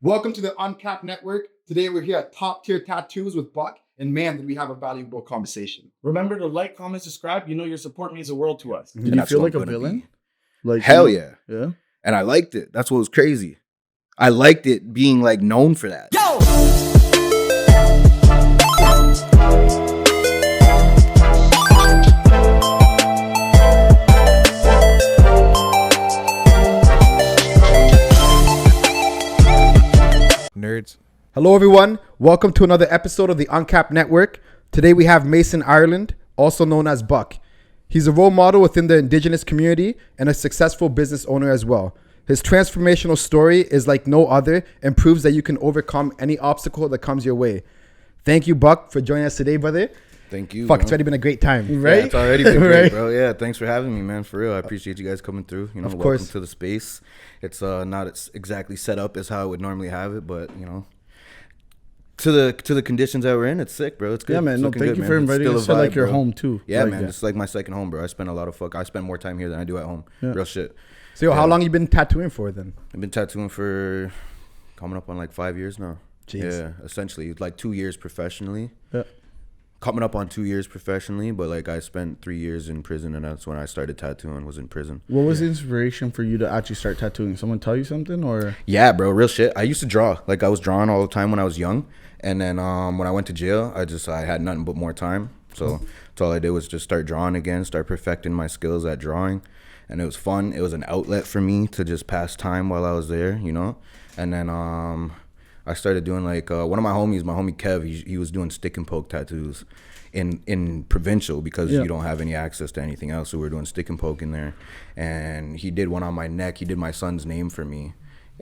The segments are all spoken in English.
Welcome to the Uncapped Network. Today we're here at Top Tier Tattoos with Buck, and man, did we have a valuable conversation. Remember to like, comment, subscribe. You know your support means the world to us. Did you feel like a villain? Like hell yeah. Yeah. And I liked it. That's what was crazy. I liked it being like known for that. Yo! Nerds. Hello everyone. Welcome to another episode of the Uncapped Network. Today we have Mason Ireland, also known as Buck. He's a role model within the indigenous community and a successful business owner as well. His transformational story is like no other and proves that you can overcome any obstacle that comes your way. Thank you, Buck, for joining us today, brother. Thank you. Fuck, it's already been a great time, right? right? It's already been great, bro. Yeah, thanks for having me, man. For real, I appreciate you guys coming through. You know, of course. Welcome to the space. It's not exactly set up as how I would normally have it, but you know, to the conditions that we're in, it's sick, bro. It's good. Yeah, man. It's No, looking thank good, you man. for inviting us. Feel like your bro. home too. Yeah, like, man. It's like my second home, bro. I spend more time here than I do at home. Yeah. Real shit. So, how long you been tattooing for then? I've been tattooing for coming up on like 5 years now. Jeez. Yeah, essentially like 2 years professionally. Yeah. Coming up on 2 years professionally, but like I spent 3 years in prison, and that's when I started tattooing. Was in prison. What was the inspiration for you to actually start tattooing? Someone tell you something, or? Yeah, bro, real shit. I used to draw. Like I was drawing all the time when I was young, and then when I went to jail, I had nothing but more time. So all I did was just start drawing again, start perfecting my skills at drawing, and it was fun. It was an outlet for me to just pass time while I was there, you know. And then I started doing like one of my homie Kev, he was doing stick and poke tattoos in provincial because you don't have any access to anything else. So we were doing stick and poke in there, and he did one on my neck. He did my son's name for me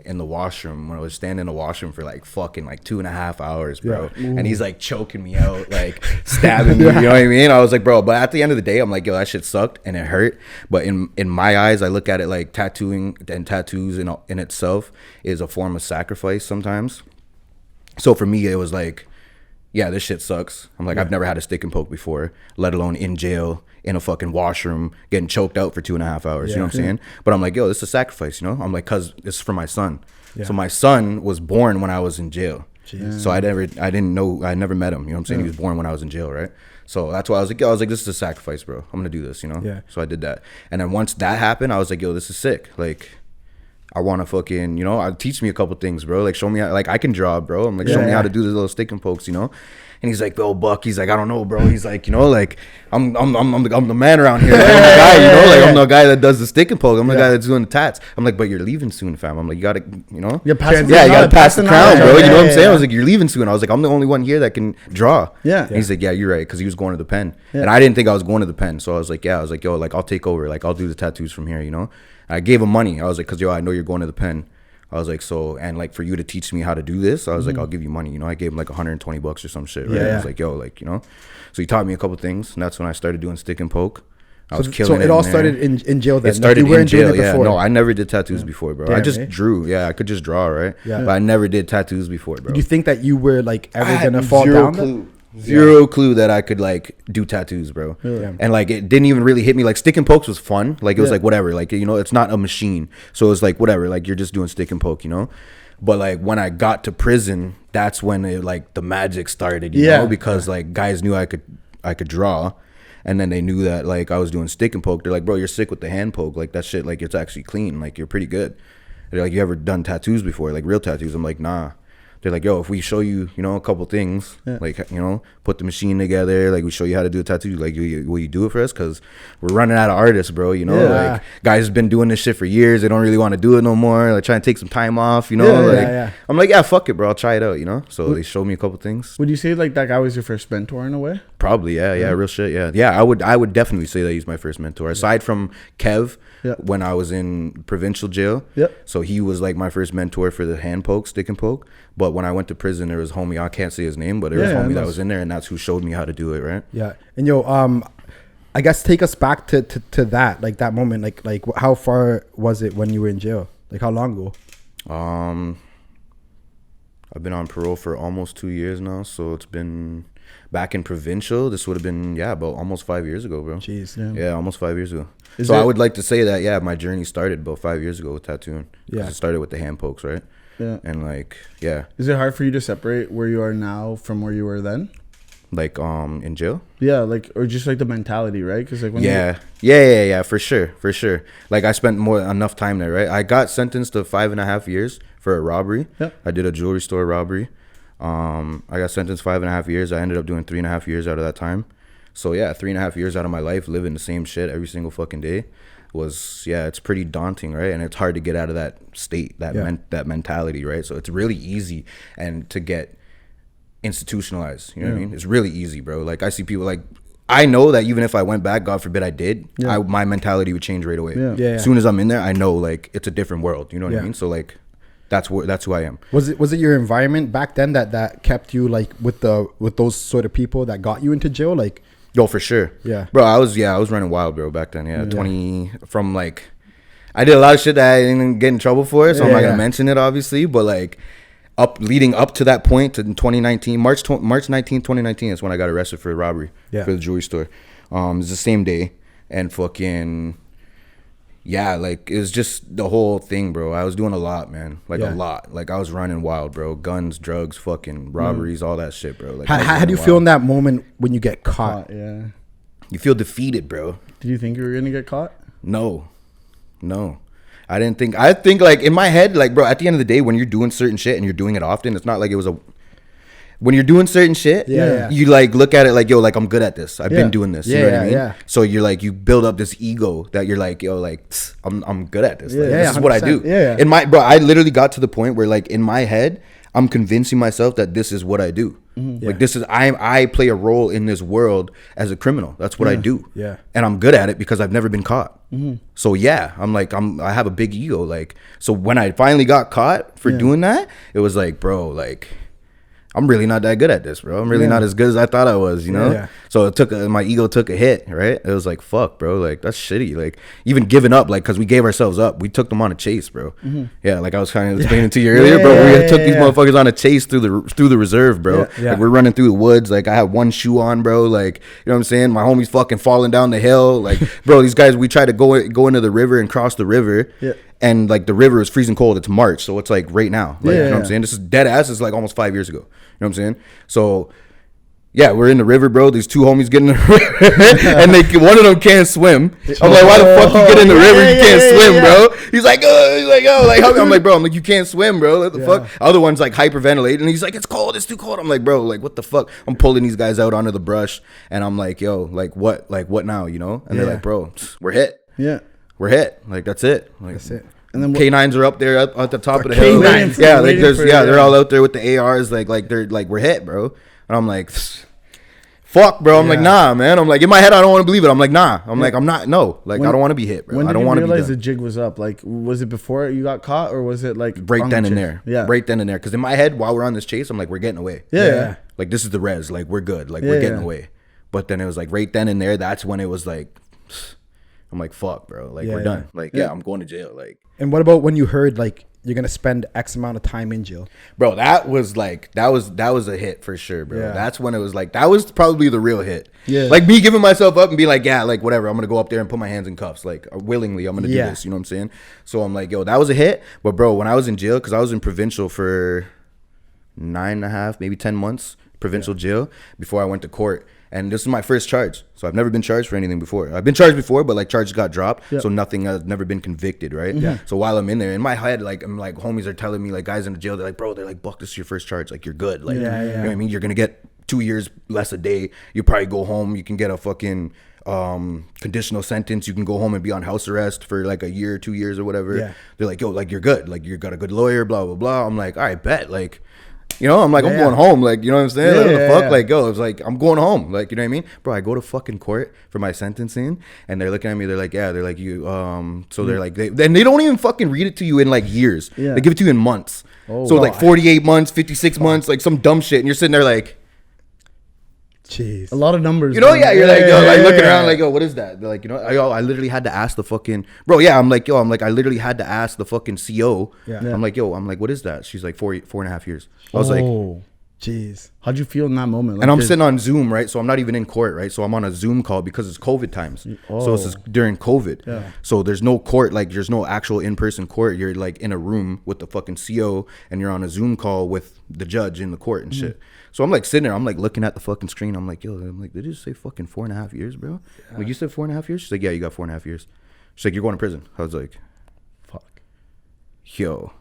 in the washroom when I was standing in the washroom for like fucking like 2.5 hours, bro. Yeah. And he's like choking me out, like stabbing me, you know what I mean? I was like, bro, but at the end of the day, I'm like, yo, that shit sucked and it hurt. But in my eyes, I look at it like tattooing and tattoos in itself is a form of sacrifice sometimes. So for me, it was like, yeah, this shit sucks. I'm like, I've never had a stick and poke before, let alone in jail, in a fucking washroom, getting choked out for 2.5 hours. You know what I'm saying? But I'm like, yo, this is a sacrifice, you know? I'm like, cause it's for my son. Yeah. So my son was born when I was in jail. Jeez. So I never met him. You know what I'm saying? He was born when I was in jail, right? So that's why I was like, this is a sacrifice, bro. I'm gonna do this, you know? Yeah. So I did that. And then once that happened, I was like, yo, this is sick. Like, I want to fucking, you know, teach me a couple things, bro. Like, show me how, like, I can draw, bro. I'm like, show me how to do these little stick and pokes, you know? And he's like, oh, Buck. He's like, I don't know, bro. He's like, you know, like, I'm the man around here. Like, I'm the guy, you know? Like, I'm the guy that does the stick and poke. I'm the guy that's doing the tats. I'm like, but you're leaving soon, fam. I'm like, you got to, you know? You got to pass the crown, bro. You know what I'm saying? I was like, you're leaving soon. I was like, I'm the only one here that can draw. Yeah. And he's like, yeah, you're right. Because he was going to the pen. Yeah. And I didn't think I was going to the pen. So I was like, yo, like, I'll take over. Like, I'll do the tattoos from here, you know? I gave him money. I was like, because, yo, I know you're going to the pen. I was like, so, and like for you to teach me how to do this, I was like, I'll give you money. You know, I gave him like $120 or some shit, right? I was like, yo, like, you know, so he taught me a couple things, and that's when I started doing stick and poke. I was killing it. So it all started in jail then? It started in jail, yeah. No, I never did tattoos before, bro. Damn, I just drew. Yeah, I could just draw, right? Yeah. But I never did tattoos before, bro. Did you think that you were like ever going to fall down? Zero clue that I could like do tattoos, bro. Yeah. And like it didn't even really hit me. Like stick and pokes was fun. Like it was like whatever. Like, you know, it's not a machine. So it was like whatever. Like you're just doing stick and poke, you know? But like when I got to prison, that's when it like the magic started, you know, because like guys knew I could draw, and then they knew that like I was doing stick and poke. They're like, bro, you're sick with the hand poke. Like that shit, like it's actually clean. Like you're pretty good. They're like, you ever done tattoos before? Like real tattoos? I'm like, nah. They're like, yo, if we show you, you know, a couple things, like, you know, put the machine together, like we show you how to do a tattoo, like, will you do it for us? Because we're running out of artists, bro, you know, like guys have been doing this shit for years. They don't really want to do it no more. Like trying to take some time off, you know, I'm like, yeah, fuck it, bro. I'll try it out, you know? So they showed me a couple things. Would you say like that guy was your first mentor in a way? Probably, yeah, real shit, yeah. Yeah, I would definitely say that he's my first mentor. Aside from Kev, when I was in provincial jail. So he was like my first mentor for the hand poke, stick and poke. But when I went to prison, there was homie, I can't say his name, but there was homie that was in there, and that's who showed me how to do it, right? Yeah. And yo, I guess take us back to that, like that moment, like how far was it when you were in jail? Like how long ago? I've been on parole for almost 2 years now, so it's been back in provincial. This would have been about almost 5 years ago, bro. Jeez, yeah, almost 5 years ago. So I would like to say that my journey started about 5 years ago with tattooing. Yeah, it started with the hand pokes, right? Yeah. And like, yeah, Is it hard for you to separate where you are now from where you were then? like in jail. Yeah, like, or just like the mentality, right? Because like when Yeah, for sure. Like I spent enough time there, right? I got sentenced to 5.5 years for a robbery. Yeah. I did a jewelry store robbery. I got sentenced 5.5 years. I ended up doing 3.5 years out of that time. So yeah, 3.5 years out of my life living the same shit every single fucking day was, yeah, it's pretty daunting, right? And it's hard to get out of that state, that mentality, right? So it's really easy and to get institutionalized, you know what I mean? It's really easy, bro. Like I see people like, I know that even if I went back, God forbid I did, my mentality would change right away. As soon as I'm in there, I know like it's a different world, you know what I mean? So like that's who I am. Was it your environment back then that kept you like with those sort of people that got you into jail? Like, Yo, for sure. Yeah. Bro, I was running wild, bro, back then. Yeah. 20 from like, I did a lot of shit that I didn't get in trouble for, so I'm not going to mention it, obviously. But like, leading up to that point to 2019, March 19, 2019 is when I got arrested for a robbery for the jewelry store. It was the same day. And fucking, yeah, like, it was just the whole thing, bro. I was doing a lot, man. Like, a lot. Like, I was running wild, bro. Guns, drugs, fucking robberies, all that shit, bro. Like, how do you feel in that moment when you get caught? Yeah. You feel defeated, bro. Did you think you were gonna get caught? No. I didn't think. I think, like, in my head, like, bro, at the end of the day, when you're doing certain shit and you're doing it often, it's not like it was when you're doing certain shit, you like look at it like, yo, like I'm good at this. I've been doing this. You know what I mean? Yeah. So you're like, you build up this ego that you're like, yo, like I'm good at this. Like, this is what I do. Yeah. In my, bro, I literally got to the point where like in my head, I'm convincing myself that this is what I do. Like this is I play a role in this world as a criminal. That's what I do. Yeah. And I'm good at it because I've never been caught. So yeah, I have a big ego. Like, so when I finally got caught for doing that, it was like, bro, like, I'm really not that good at this, bro. I'm really not as good as I thought I was, you know? Yeah. So my ego took a hit, right? It was like, fuck, bro. Like, that's shitty. Like, even giving up, like, because we gave ourselves up. We took them on a chase, bro. Yeah, like I was kind of explaining to you earlier, bro. We took these motherfuckers on a chase through the reserve, bro. Like, we're running through the woods. Like, I had one shoe on, bro. Like, you know what I'm saying? My homie's fucking falling down the hill. Like, bro, these guys, we tried to go into the river and cross the river. Yeah. And like the river is freezing cold. It's March, so it's like right now. Like, you know what I'm saying? This is dead ass. It's like almost 5 years ago. You know what I'm saying? So yeah, we're in the river, bro. These two homies get in the river, and one of them can't swim. I'm like, why the fuck you get in the river? You can't swim, bro. He's like, oh, like, I'm like, bro. I'm like, you can't swim, bro. What the fuck? Other one's like hyperventilating. And he's like, it's cold. It's too cold. I'm like, bro, like, what the fuck? I'm pulling these guys out onto the brush, and I'm like, yo, like, what now? You know? And they're like, bro, we're hit. Yeah. We're hit. Like, that's it. Like, That's it. And then K9s are up there at the top of the hill. Like, they're all out there with the ARs. Like they're like, we're hit, bro. And I'm like, fuck, bro. I'm like, nah, man. I'm like, in my head, I don't want to believe it. I'm like, nah. I'm like, I'm not. No, like, I don't want to be hit, bro. When I don't want to realize the jig was up? Like, was it before you got caught, or was it like right then and there? Yeah, right then and there. Because in my head, while we're on this chase, I'm like, we're getting away. Yeah. Like, this is the res. Like, we're good. Like, we're getting away. But then it was like right then and there. That's when it was like, I'm like, fuck, bro. Like, we're done. Like, I'm going to jail. Like. And what about when you heard like you're gonna spend X amount of time in jail? Bro, that was a hit for sure, bro. Yeah. That's when it was like, that was probably the real hit. Yeah. Like me giving myself up and being like, yeah, like whatever, I'm gonna go up there and put my hands in cuffs. Like willingly, I'm gonna do this. You know what I'm saying? So I'm like, yo, that was a hit. But bro, when I was in jail, because I was in provincial for 9.5, maybe 10 months, provincial jail before I went to court. And this is my first charge. So I've never been charged for anything before. I've been charged before, but like charges got dropped. So nothing, I've never been convicted, right? Yeah. So while I'm in there, in my head, like, I'm like, homies are telling me, like, guys in the jail, they're like, bro, they're like, Buck, this is your first charge. Like, you're good. Like, you know what I mean? You're going to get 2 years less a day. You probably go home. You can get a fucking conditional sentence. You can go home and be on house arrest for like a year, 2 years or whatever. Yeah. They're like, yo, like, you're good. Like, you got a good lawyer, blah, blah, blah. I'm like, all right, bet. Like, you know, I'm like, I'm going home. Like, you know what I'm saying? Like, what the fuck? Like, yo, it's like, I'm going home. Like, you know what I mean? Bro, I go to fucking court for my sentencing, and they're looking at me. They're like, yeah, they're like, you, so they're like, then they don't even fucking read it to you in like years. Yeah. They give it to you in months. Oh, so like 48 months, 56 months, like some dumb shit. And you're sitting there like, jeez, a lot of numbers. You know, you're like, yo, like looking around, like, yo, what is that? They're like, you know, I literally had to ask the fucking, bro. Yeah, I'm like, I literally had to ask the fucking CO. Yeah. I'm like, yo, what is that? She's like 4.5 years. I was like, Jeez. How'd you feel in that moment? Like, And I'm sitting on Zoom, right? So I'm not even in court, right? So I'm on a Zoom call because it's COVID times. So it's just during COVID. Yeah. So there's no court, like there's no actual in-person court. You're like in a room with the fucking CO and you're on a Zoom call with the judge in the court and shit. So I'm like sitting there, I'm like looking at the fucking screen. I'm like, yo, did you say fucking 4.5 years, bro? Yeah. Like, you said 4.5 years? She's like, yeah, you got 4.5 years. She's like, you're going to prison. I was like, fuck. Yo.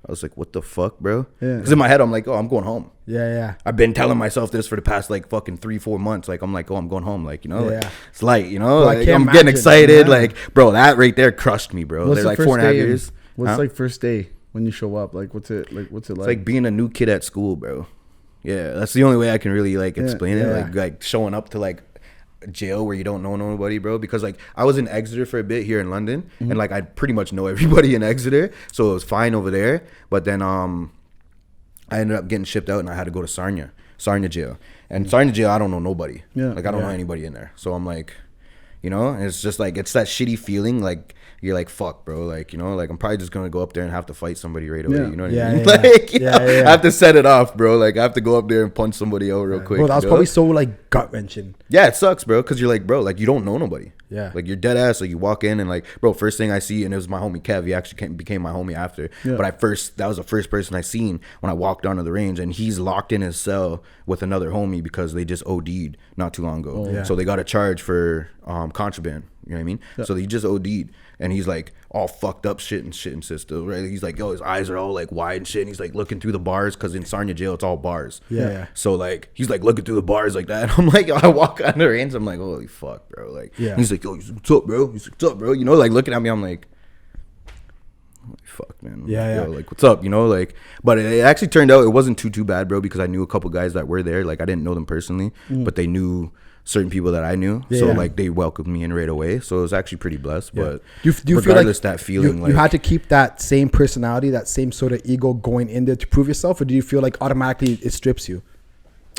I was like, what the fuck, bro? Yeah. Because in my head, I'm like, oh, I'm going home. Yeah. I've been telling myself this for the past like fucking 3-4 months. Like, I'm like, oh, I'm going home. Like, you know, like, it's light, you know, Bro, I like, can't I'm imagine. getting excited. Yeah. Like, bro, that right there crushed me, bro. What's They're the like first 4.5 day years. What's like first day when you show up? Like, what's it like? It's like being a new kid at school, bro. Yeah, that's the only way I can really like explain it. Like showing up to like jail where you don't know nobody, bro. Because like I was in Exeter for a bit here in London, and like I pretty much know everybody in Exeter, so it was fine over there. But then I ended up getting shipped out, and I had to go to Sarnia jail. And Sarnia jail, I don't know nobody. Yeah. Like I don't know anybody in there. So I'm like, you know, and it's just like it's that shitty feeling like. You're like, fuck, bro. Like, you know, like I'm probably just gonna go up there and have to fight somebody right away. Yeah. You know what I mean? Like, you know, I have to set it off, bro. Like, I have to go up there and punch somebody out real quick. Bro, that was probably so like gut wrenching. Yeah, it sucks, bro. Cause you're like, bro, like you don't know nobody. Yeah. Like you're dead ass. Like you walk in and like, bro, first thing I see, and it was my homie Kev. He actually became my homie after. Yeah. But that was the first person I seen when I walked onto the range, and he's locked in his cell with another homie because they just OD'd not too long ago. yeah. So they got a charge for contraband. You know what I mean? Yeah. So he just OD'd, and he's like all fucked up shit and still, right? He's like, yo, his eyes are all like wide and shit, and he's like looking through the bars because in Sarnia jail it's all bars. Yeah. So like he's like looking through the bars like that. I'm like, I walk on the range, I'm like, holy fuck, bro. Like, he's like, yo, what's up, bro? He's like, what's up, bro? You know, like looking at me, I'm like, holy fuck, man. I'm Yeah. like, yo, like, what's up? You know, like, but it actually turned out it wasn't too bad, bro, because I knew a couple guys that were there. Like, I didn't know them personally, but they knew certain people that I knew. So like they welcomed me in right away. So it was actually pretty blessed. But do you feel like regardless, that feeling, you had to keep that same personality, that same sort of ego going in there to prove yourself, or do you feel like automatically it strips you?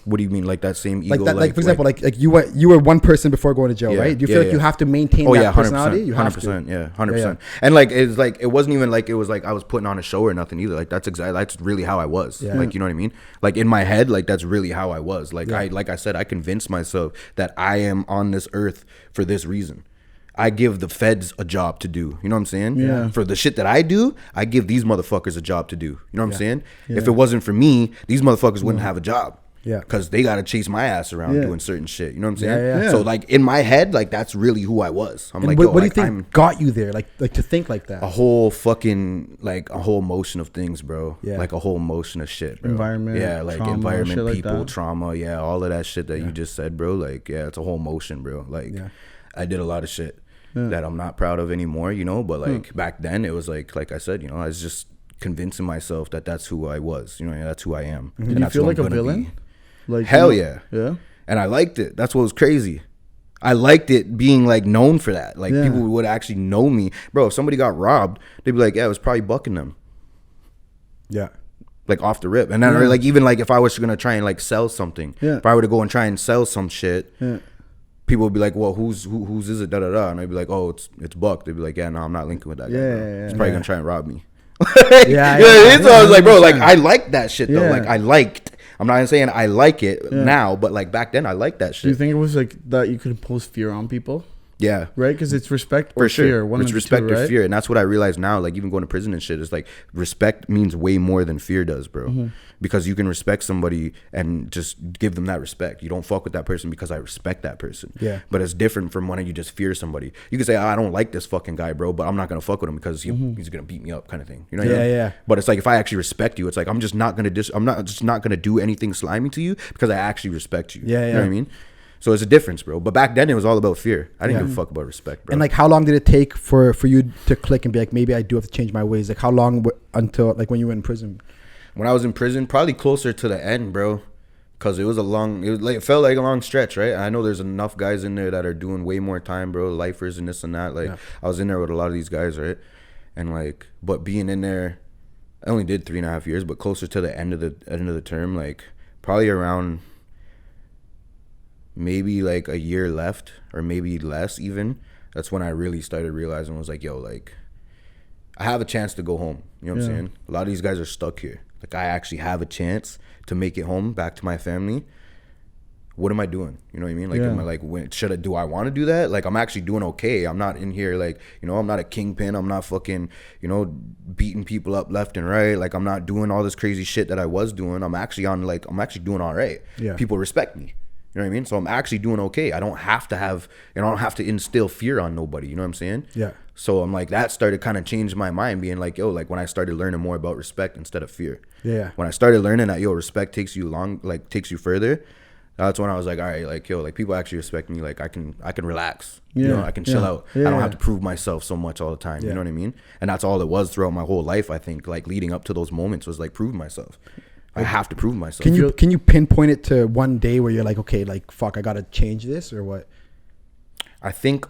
What do you mean, like that same ego? Like for example, like you were one person before going to jail, right? Do you feel like you have to maintain that personality? You have 100%, yeah, 100%. And like it's like it wasn't even like it was like I was putting on a show or nothing either. Like that's really how I was. Like, you know what I mean? Like in my head, like that's really how I was. Like I said, I convinced myself that I am on this earth for this reason. I give the feds a job to do. You know what I'm saying? Yeah. For the shit that I do, I give these motherfuckers a job to do. You know what I'm saying? If it wasn't for me, these motherfuckers wouldn't have a job. Yeah. Because they got to chase my ass around doing certain shit. You know what I'm saying? Yeah. So, like, in my head, like, that's really who I was. I'm And like, what yo, do you like, think got you there? Like to think like that? a whole fucking, like, a whole motion of things, bro. Yeah. Like, a whole motion of shit, bro. Environment, Yeah, like, trauma, environment, shit like people, that. trauma. Yeah, all of that shit that you just said, bro. Like, yeah, it's a whole motion, bro. Like, I did a lot of shit that I'm not proud of anymore, you know? But, like, back then, it was like I said, you know, I was just convincing myself that that's who I was. You know, that's who I am. Did And you that's feel who like I'm a gonna villain? be. Like Hell yeah. Yeah. And I liked it. That's what was crazy. I liked it being like known for that. Like people would actually know me. Bro, if somebody got robbed, they'd be like, yeah, it was probably bucking them. Yeah. Like off the rip. And then or like even like if I was gonna try and like sell something, if I were to go and try and sell some shit, people would be like, well, whose is it? Da da da. And I'd be like, oh, it's Buck. They'd be like, yeah, no, I'm not linking with that guy. Bro. He's probably gonna try and rob me. So I was like, bro, like I liked that shit though. Like I liked. I'm not even saying I like it now, but like back then I liked that shit. Do you think it was like that you could impose fear on people? Yeah. Right? Because it's respect or For sure. fear. One It's of the respect two, or right? fear. And that's what I realized now. Like even going to prison and shit is like respect means way more than fear does, bro. Because you can respect somebody and just give them that respect. You don't fuck with that person because I respect that person. Yeah. But it's different from when you just fear somebody. You can say, I don't like this fucking guy, bro, but I'm not gonna fuck with him because he's gonna beat me up, kind of thing. You know what I mean? Yeah. But it's like if I actually respect you, it's like I'm not just not gonna do anything slimy to you because I actually respect you. You know what I mean? So it's a difference, bro. But back then it was all about fear. I didn't give a fuck about respect, bro. And like, how long did it take for you to click and be like, maybe I do have to change my ways? Like, how long until like when you were in prison? When I was in prison, probably closer to the end, bro. Cause it felt like a long stretch, right? I know there's enough guys in there that are doing way more time, bro. Lifers and this and that. Like I was in there with a lot of these guys, right? And like, but being in there, I only did 3.5 years, but closer to the end of the term, like probably around maybe like a year left or maybe less even. That's when I really started realizing, I was like, yo, like I have a chance to go home. You know what I'm saying? A lot of these guys are stuck here. like I actually have a chance to make it home back to my family, what am I doing? You know what I mean? Like, am I like, do I want to do that? Like, I'm actually doing okay. I'm not in here like, you know, I'm not a kingpin. I'm not fucking, you know, beating people up left and right. Like, I'm not doing all this crazy shit that I was doing. I'm actually doing all right. Yeah. People respect me. You know what I mean? So I'm actually doing okay. I don't have to instill fear on nobody. You know what I'm saying? Yeah. So I'm like, that started kind of changing my mind, being like, yo, like when I started learning more about respect instead of fear. Yeah. When I started learning that, yo, respect takes you further. That's when I was like, all right, like, yo, like people actually respect me. Like I can relax. You know, I can chill out. I don't have to prove myself so much all the time. You know what I mean? And that's all it was throughout my whole life. I think like leading up to those moments was like proving myself. I have to prove myself. Can you pinpoint it to one day where you're like, okay, like fuck, I gotta change this, or what? I think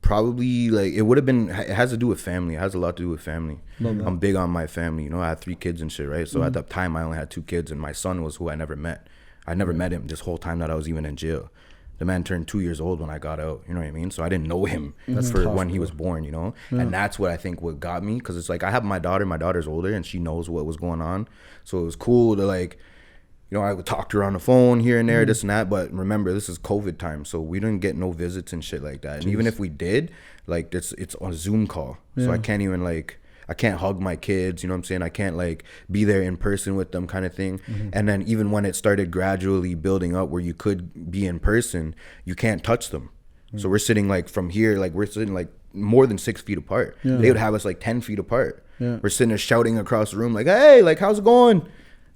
probably like it would have been. It has to do with family. It has a lot to do with family. I'm big on my family. You know, I had 3 kids and shit, right? So at that time, I only had 2 kids, and my son was who I never met. I never met him this whole time that I was even in jail. The man turned 2 years old when I got out. You know what I mean? So I didn't know him when he was born, you know? Yeah. And that's what I think what got me. Because it's like I have my daughter. My daughter's older, and she knows what was going on. So it was cool to like, you know, I would talk to her on the phone here and there, this and that. But remember, this is COVID time. So we didn't get no visits and shit like that. And even if we did, like it's on a Zoom call. Yeah. So I can't even like... I can't hug my kids, you know what I'm saying? I can't like be there in person with them kind of thing. And then even when it started gradually building up where you could be in person, you can't touch them. So we're sitting like from here, like we're sitting like more than 6 feet apart. They would have us like 10 feet apart. We're sitting there shouting across the room like, hey, like how's it going?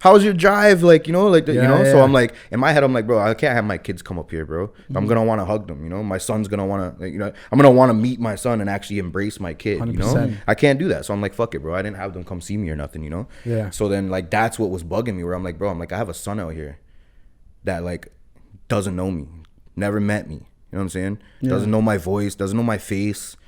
How's your drive? Like, you know, like, you know, so I'm like, in my head, I'm like, bro, I can't have my kids come up here, bro. I'm going to want to hug them, you know, my son's going to want to, like, you know, I'm going to want to meet my son and actually embrace my kid, 100%. You know, I can't do that. So I'm like, fuck it, bro. I didn't have them come see me or nothing, you know? Yeah. So then like, that's what was bugging me where I'm like, bro, I have a son out here that like doesn't know me, never met me. You know what I'm saying? Doesn't know my voice, doesn't know my face.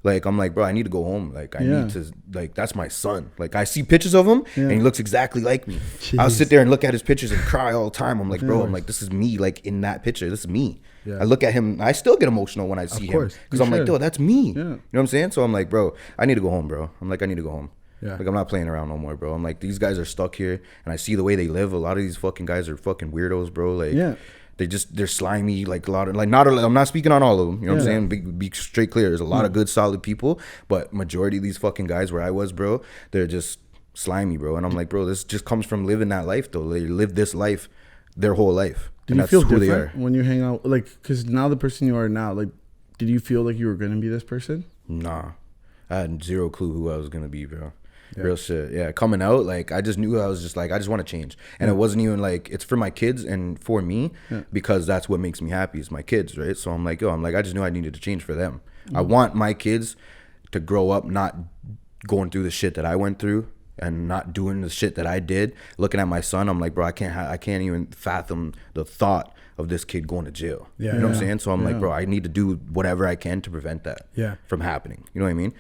Like, I'm like, bro, I need to go home. Like, I need to, like, that's my son. Like, I see pictures of him, and he looks exactly like me. Jeez. I'll sit there and look at his pictures and cry all the time. I'm like, bro, I'm like, this is me, like, in that picture. This is me. Yeah. I look at him, I still get emotional when I see him. Because I'm like, yo, that's me. You know what I'm saying? So I'm like, bro, I need to go home, bro. I'm like, I need to go home. Yeah. Like, I'm not playing around no more, bro. I'm like, these guys are stuck here, and I see the way they live. A lot of these fucking guys are fucking weirdos, bro. Like, they're slimy, like a lot of, like, I'm not speaking on all of them, you know what I'm saying? Be straight clear. There's a lot of good, solid people, but majority of these fucking guys where I was, bro, they're just slimy, bro. And I'm like, bro, this just comes from living that life, though. They live this life their whole life. Did you feel different when you hang out? Like, because now the person you are now, like, did you feel like you were going to be this person? Nah. I had 0 clue who I was going to be, bro. Yeah. Real shit. Yeah, coming out, like, I just knew I was just like, I just want to change. And it wasn't even like, it's for my kids and for me, because that's what makes me happy is my kids, right? So I'm like, yo, I just knew I needed to change for them. I want my kids to grow up not going through the shit that I went through and not doing the shit that I did. Looking at my son, I'm like, bro, I can't even fathom the thought of this kid going to jail. You know what I'm saying? So I'm like, bro, I need to do whatever I can to prevent that from happening. You know what I mean?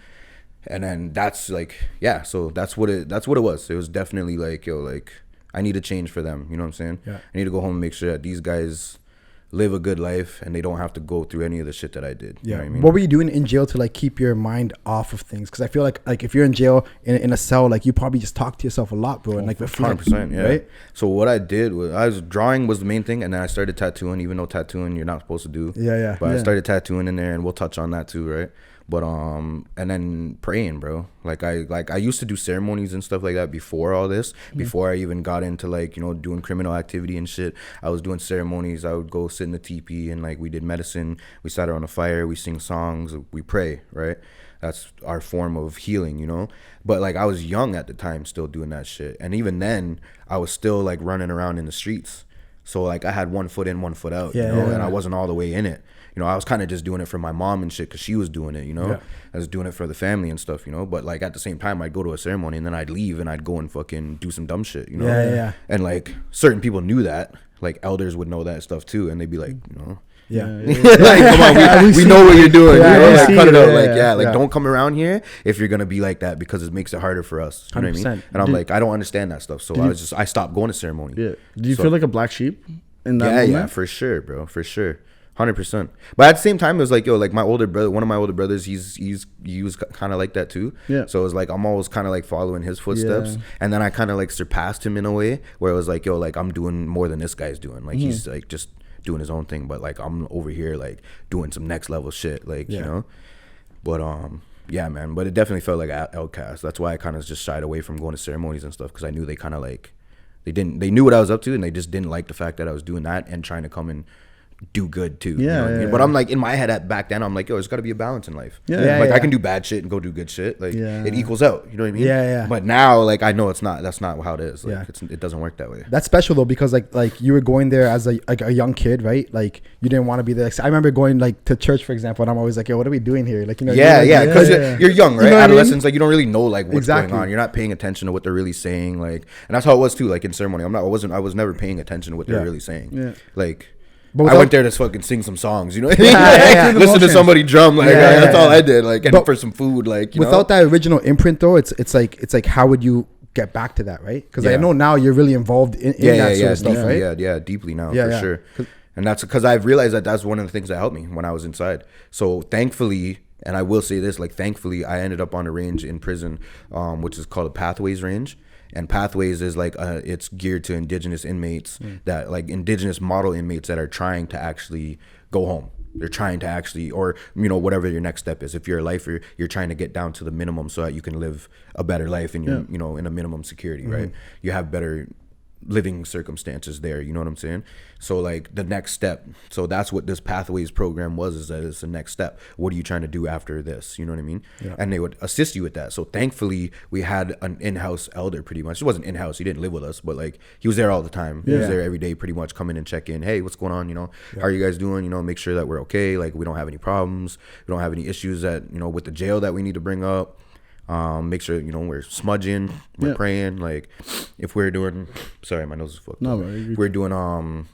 And then that's like, so that's what it was. It was definitely like, yo, like, I need to change for them. You know what I'm saying? Yeah. I need to go home and make sure that these guys live a good life and they don't have to go through any of the shit that I did. You know what I mean? What were you doing in jail to like keep your mind off of things? Because I feel like if you're in jail in a cell, like you probably just talk to yourself a lot, bro, and like 100%, right? So what I did was drawing was the main thing, and then I started tattooing, even though tattooing you're not supposed to do. But I started tattooing in there, and we'll touch on that too, right? But and then praying, bro. Like I used to do ceremonies and stuff like that before all this. Before I even got into like, you know, doing criminal activity and shit. I was doing ceremonies. I would go sit in the teepee and like we did medicine. We sat around a fire. We sing songs. We pray, right? That's our form of healing, you know? But like I was young at the time still doing that shit. And even then I was still like running around in the streets. So like I had 1 foot in, 1 foot out, you know, and I wasn't all the way in it. You know, I was kind of just doing it for my mom and shit because she was doing it, you know. I was doing it for the family and stuff, you know. But like at the same time, I'd go to a ceremony and then I'd leave and I'd go and fucking do some dumb shit, you know. And like certain people knew that, like elders would know that stuff too, and they'd be like, you know. Like, come on, we know what you're doing. You know? Like, cut it out. Like, don't come around here if you're gonna be like that because it makes it harder for us. You know what I mean? And I'm like, I don't understand that stuff. So I stopped going to ceremony. Do you feel like a black sheep in that moment? For sure, bro, for sure. 100%. But at the same time, it was like, yo, like my older brother, one of my older brothers, he was kind of like that too. Yeah. So it was like I'm always kind of like following his footsteps, and then I kind of like surpassed him in a way where it was like, yo, like I'm doing more than this guy's doing. Like he's like just doing his own thing, but like I'm over here like doing some next level shit, like you know. But yeah, man. But it definitely felt like outcast. That's why I kind of just shied away from going to ceremonies and stuff, because I knew they kind of like they knew what I was up to, and they just didn't like the fact that I was doing that and trying to come and do good too. You know what I mean? But I'm like in my head back then, I'm like, yo, there's got to be a balance in life. Like I can do bad shit and go do good shit. Like it equals out. You know what I mean? Yeah. But now, like I know that's not how it is. Like it doesn't work that way. That's special though, because like you were going there as a young kid, right? Like you didn't want to be there. Like, I remember going like to church, for example, and I'm always like, yo, what are we doing here? Like, you know, because you're young, right? You know Adolescents, like you don't really know like what's going on. You're not paying attention to what they're really saying. Like, and that's how it was too. Like in ceremony, I was never paying attention to what they're really saying. Like. But I went there to fucking sing some songs, you know. Listen to somebody drum, like that's all I did. Like, and for some food, like. Without that original imprint, though, it's like how would you get back to that, right? Because I know now you're really involved in that sort of stuff, right? Yeah, deeply now for sure. And that's because I've realized that that's one of the things that helped me when I was inside. So thankfully, and I will say this, like thankfully, I ended up on a range in prison, which is called a Pathways range. And Pathways is like it's geared to indigenous inmates that like indigenous model inmates that are trying to actually go home. They're trying to actually, or you know, whatever your next step is. If you're a lifer, you're trying to get down to the minimum so that you can live a better life and you're you know, in a minimum security, right? You have better living circumstances there, you know what I'm saying? So like the next step, so that's what this Pathways program was, is that it's the next step. What are you trying to do after this? You know what I mean? And they would assist you with that. So thankfully we had an in-house elder pretty much. He wasn't in-house, he didn't live with us, but like he was there all the time. He was there every day pretty much, come in and check in. Hey, what's going on? You know, how are you guys doing? You know, make sure that we're okay. Like we don't have any problems. We don't have any issues that, you know, with the jail that we need to bring up. Make sure, you know, we're smudging, we're praying. Like if we're doing, sorry, my nose is fucked up. We're doing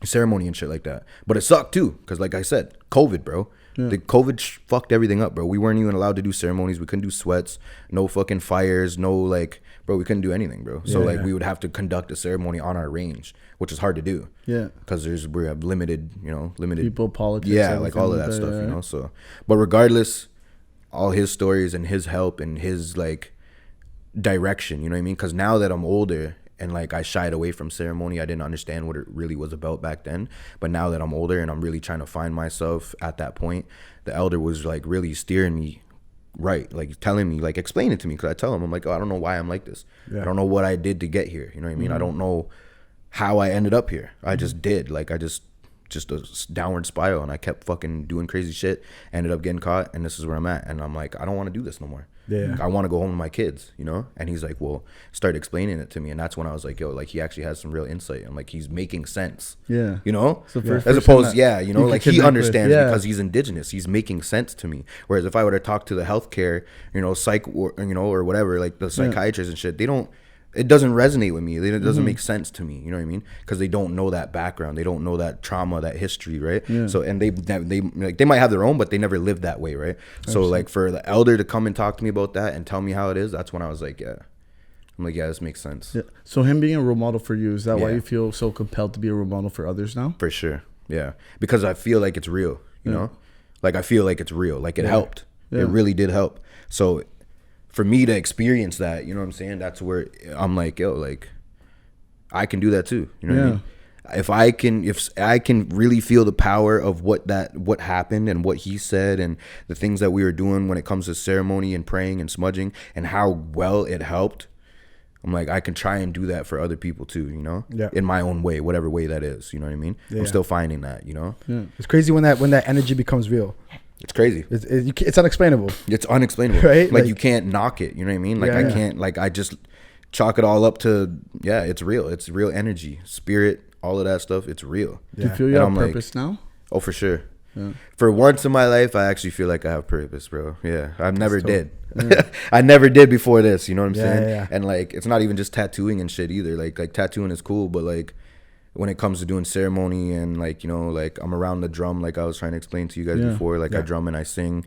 ceremony and shit like that. But it sucked too, because like I said, COVID, bro. The COVID fucked everything up, bro. We weren't even allowed to do ceremonies. We couldn't do sweats, no fucking fires, no like, bro, we couldn't do anything, bro. So like we would have to conduct a ceremony on our range, which is hard to do. Because we have limited people, politics. Like all of that stuff, you know. So, but regardless, all his stories and his help and his like direction, you know what I mean? Because now that I'm older and like I shied away from ceremony, I didn't understand what it really was about back then. But now that I'm older and I'm really trying to find myself at that point, the elder was like really steering me right, like telling me, like explaining to me, because I tell him, I'm like, oh, I don't know why I'm like this. I don't know what I did to get here, you know what I mean? I don't know how I ended up here. I just did, like I just a downward spiral, and I kept fucking doing crazy shit, ended up getting caught, and this is where I'm at. And I'm like, I don't want to do this no more. Like, I want to go home to my kids, you know? And he's like, well, start explaining it to me. And that's when I was like, yo, like he actually has some real insight. I'm like, he's making sense. You know? So as opposed, you know, like he understands because he's indigenous. He's making sense to me. Whereas if I were to talk to the healthcare, you know, psych, or, you know, or whatever, like the psychiatrists and shit, it doesn't resonate with me. It doesn't make sense to me. You know what I mean? Because they don't know that background. They don't know that trauma, that history, right? So, and they might have their own, but they never lived that way, right? So, like for the elder to come and talk to me about that and tell me how it is, that's when I was like, I'm like, this makes sense. So him being a role model for you, is that why you feel so compelled to be a role model for others now? For sure, because I feel like it's real. You know, like I feel like it's real. Like it helped. It really did help. So for me to experience that, you know what I'm saying? That's where I'm like, yo, like I can do that too. You know what I mean? If I can really feel the power of what happened and what he said and the things that we were doing when it comes to ceremony and praying and smudging and how well it helped, I'm like, I can try and do that for other people too, you know? In my own way, whatever way that is, you know what I mean? I'm still finding that, you know? It's crazy when that energy becomes real. It's crazy. It's unexplainable. It's unexplainable. Right? Like you can't knock it. You know what I mean? Like I can't, like I just chalk it all up to, it's real. It's real energy, spirit, all of that stuff. It's real. Do you feel you have purpose now? Oh, for sure. For once in my life, I actually feel like I have purpose, bro. I never did. I never did before this. You know what I'm saying? And like, it's not even just tattooing and shit either. Like tattooing is cool, but like, when it comes to doing ceremony and like, you know, like I'm around the drum, like I was trying to explain to you guys before, like I drum and I sing.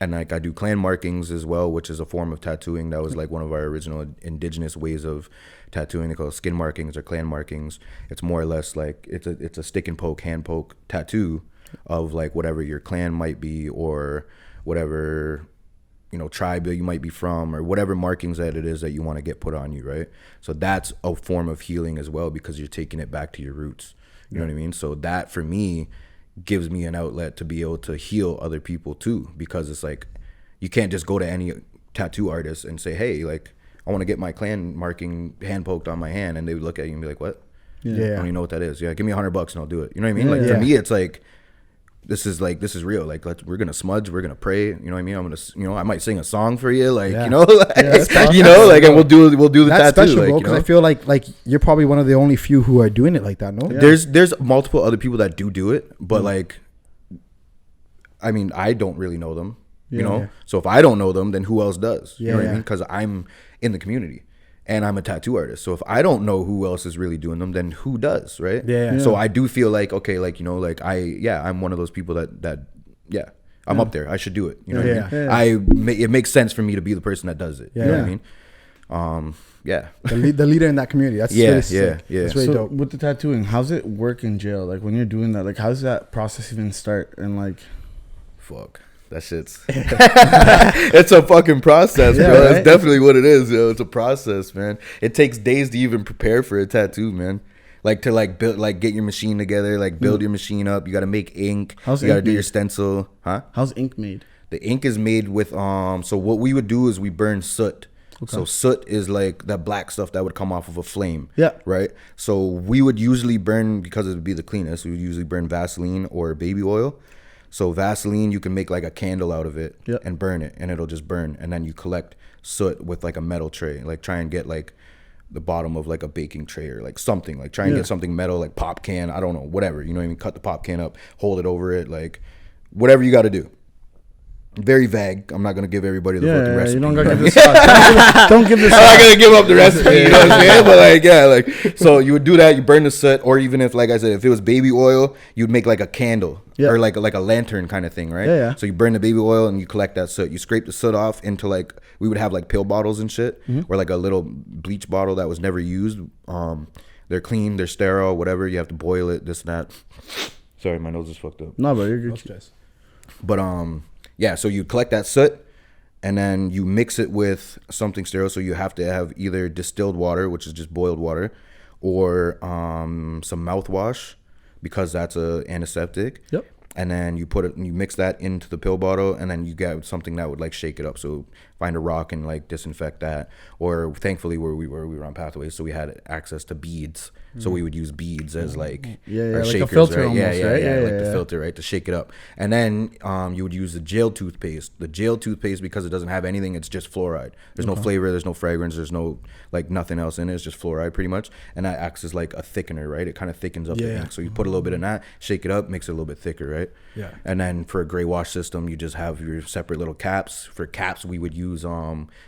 And like I do clan markings as well, which is a form of tattooing. That was like one of our original indigenous ways of tattooing. They call it skin markings or clan markings. It's more or less like it's a stick and poke, hand poke tattoo of like whatever your clan might be or whatever, you know, tribe that you might be from or whatever markings that it is that you want to get put on you, right? So that's a form of healing as well because you're taking it back to your roots. You know what I mean? So that for me gives me an outlet to be able to heal other people too, because it's like you can't just go to any tattoo artist and say, hey, like I want to get my clan marking hand poked on my hand, and they would look at you and be like, what? I don't even know what that is. Yeah, give me $100 and I'll do it. You know what I mean? Like for me it's like this is real. Like we're gonna smudge, we're gonna pray. You know what I mean? I'm gonna, you know, I might sing a song for you, like you know, like, you know, like, and we'll do the that's tattoo, special, like, bro. you Because know? I feel like you're probably one of the only few who are doing it like that. No, There's multiple other people that do it, but like, I mean, I don't really know them. You know, so if I don't know them, then who else does? You know what I mean? Because I'm in the community. And I'm a tattoo artist. So if I don't know who else is really doing them, then who does, right? So I do feel like, okay, like, you know, like I'm one of those people that I'm up there. I should do it. You know what I mean? It makes sense for me to be the person that does it. You know what I mean? The leader in that community. That's really sick. That's really dope. With the tattooing, how's it work in jail? Like when you're doing that, like how does that process even start? And like, fuck. That shit's it's a fucking process, bro. Right? That's definitely what it is, yo. It's a process, man. It takes days to even prepare for a tattoo, man. Like to like build, like get your machine together, like build your machine up. You got to make ink. You got to do your stencil, huh? How's ink made? The ink is made with so what we would do is we burn soot. So soot is like that black stuff that would come off of a flame. Right. So we would usually burn, because it would be the cleanest, we would usually burn Vaseline or baby oil. So Vaseline, you can make like a candle out of it and burn it, and it'll just burn. And then you collect soot with like a metal tray, like try and get like the bottom of like a baking tray or like something, like try and get something metal, like pop can, I don't know, whatever, you know what I mean? Cut the pop can up, hold it over it, like whatever you got to do. Very vague. I'm not gonna give everybody the fucking recipe. You don't gotta give this don't give this. I'm not gonna give up the recipe. You know what I'm saying? But like, so you would do that. You burn the soot, or even if, like I said, if it was baby oil, you'd make like a candle or like a lantern kind of thing, right? So you burn the baby oil and you collect that soot. You scrape the soot off into like, we would have like pill bottles and shit, or like a little bleach bottle that was never used. They're clean, they're sterile, whatever. You have to boil it, this and that. Sorry, my nose is fucked up. No, but you're good. But yeah, so you collect that soot and then you mix it with something sterile. So you have to have either distilled water, which is just boiled water, or some mouthwash, because that's a antiseptic. And then you put it, and you mix that into the pill bottle, and then you get something that would like shake it up. So find a rock and like disinfect that. Or thankfully where we were on Pathways, so we had access to beads. So we would use beads as like our like shakers, a filter right? almost, right? Like the filter, right, to shake it up. And then you would use the jail toothpaste. The jail toothpaste, because it doesn't have anything, it's just fluoride. There's no flavor, there's no fragrance, there's no like nothing else in it. It's just fluoride pretty much. And that acts as like a thickener, right? It kind of thickens up the ink. So you put a little bit in that, shake it up, makes it a little bit thicker, right? And then for a gray wash system, you just have your separate little caps. For caps, we would use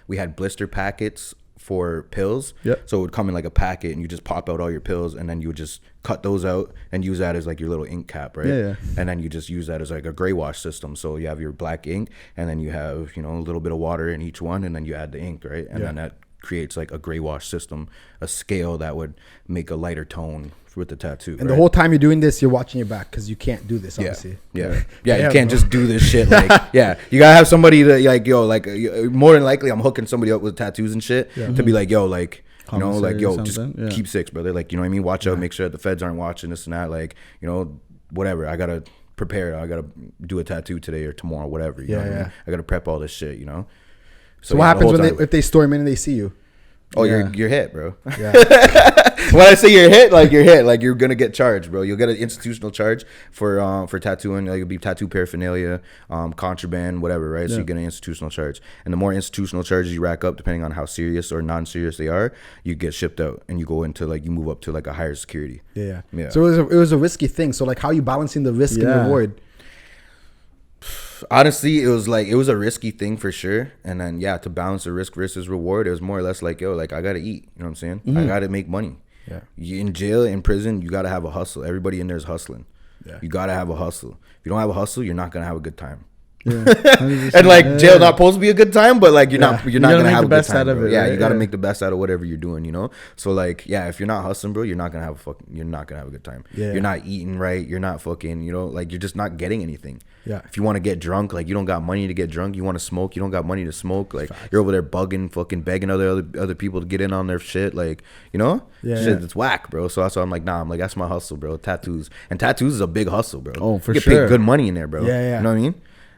we had blister packets for pills. So it would come in like a packet, and you just pop out all your pills, and then you would just cut those out and use that as like your little ink cap, right? And then you just use that as like a gray wash system. So you have your black ink, and then you have, you know, a little bit of water in each one, and then you add the ink, right? And then that creates like a gray wash system, a scale that would make a lighter tone with the tattoo. And the whole time you're doing this, you're watching your back, because you can't do this, obviously. You can't just do this shit. Like, you gotta have somebody that like, yo, like more than likely, I'm hooking somebody up with tattoos and shit to be like, yo, like, you know, like, yo, just keep six, brother. Like, you know what I mean? Watch out, make sure that the feds aren't watching this and that. Like, you know, whatever. I gotta prepare. I gotta do a tattoo today or tomorrow, whatever. You know what I mean? I gotta prep all this shit, you know? So what happens if they storm in and they see you? Oh, you're hit, bro. When I say you're hit, like you're gonna get charged, bro. You'll get an institutional charge for tattooing. Like, it'll be tattoo paraphernalia, contraband, whatever, right? So you get an institutional charge, and the more institutional charges you rack up, depending on how serious or non-serious they are, you get shipped out, and you go into like, you move up to like a higher security. So it was a risky thing. So like, how are you balancing the risk and reward? Honestly, it was a risky thing for sure. And then to balance the risk versus reward, it was more or less like, yo, like, I gotta eat, you know what I'm saying? I gotta make money. You in jail, in prison, you gotta have a hustle. Everybody in there is hustling. You gotta have a hustle. If you don't have a hustle, you're not gonna have a good time. And like jail not supposed to be a good time, but like you're not gonna make have the a best good time, out of bro. it, Yeah, right? you gotta Yeah. make the best out of whatever you're doing, you know. So like, yeah, if you're not hustling, bro, you're not gonna have a good time. Yeah. You're not eating right. You're not fucking, you know, like you're just not getting anything. Yeah. If you want to get drunk, like you don't got money to get drunk. You want to smoke, you don't got money to smoke. Like you're over there bugging, fucking begging other people to get in on their shit. Like, you know, Yeah, shit, yeah. it's whack, bro. So that's why I'm like, nah, I'm like, that's my hustle, bro. Tattoos, and tattoos is a big hustle, bro. Oh, for you get sure. paid good money in there, bro. Yeah, yeah. You know what I mean?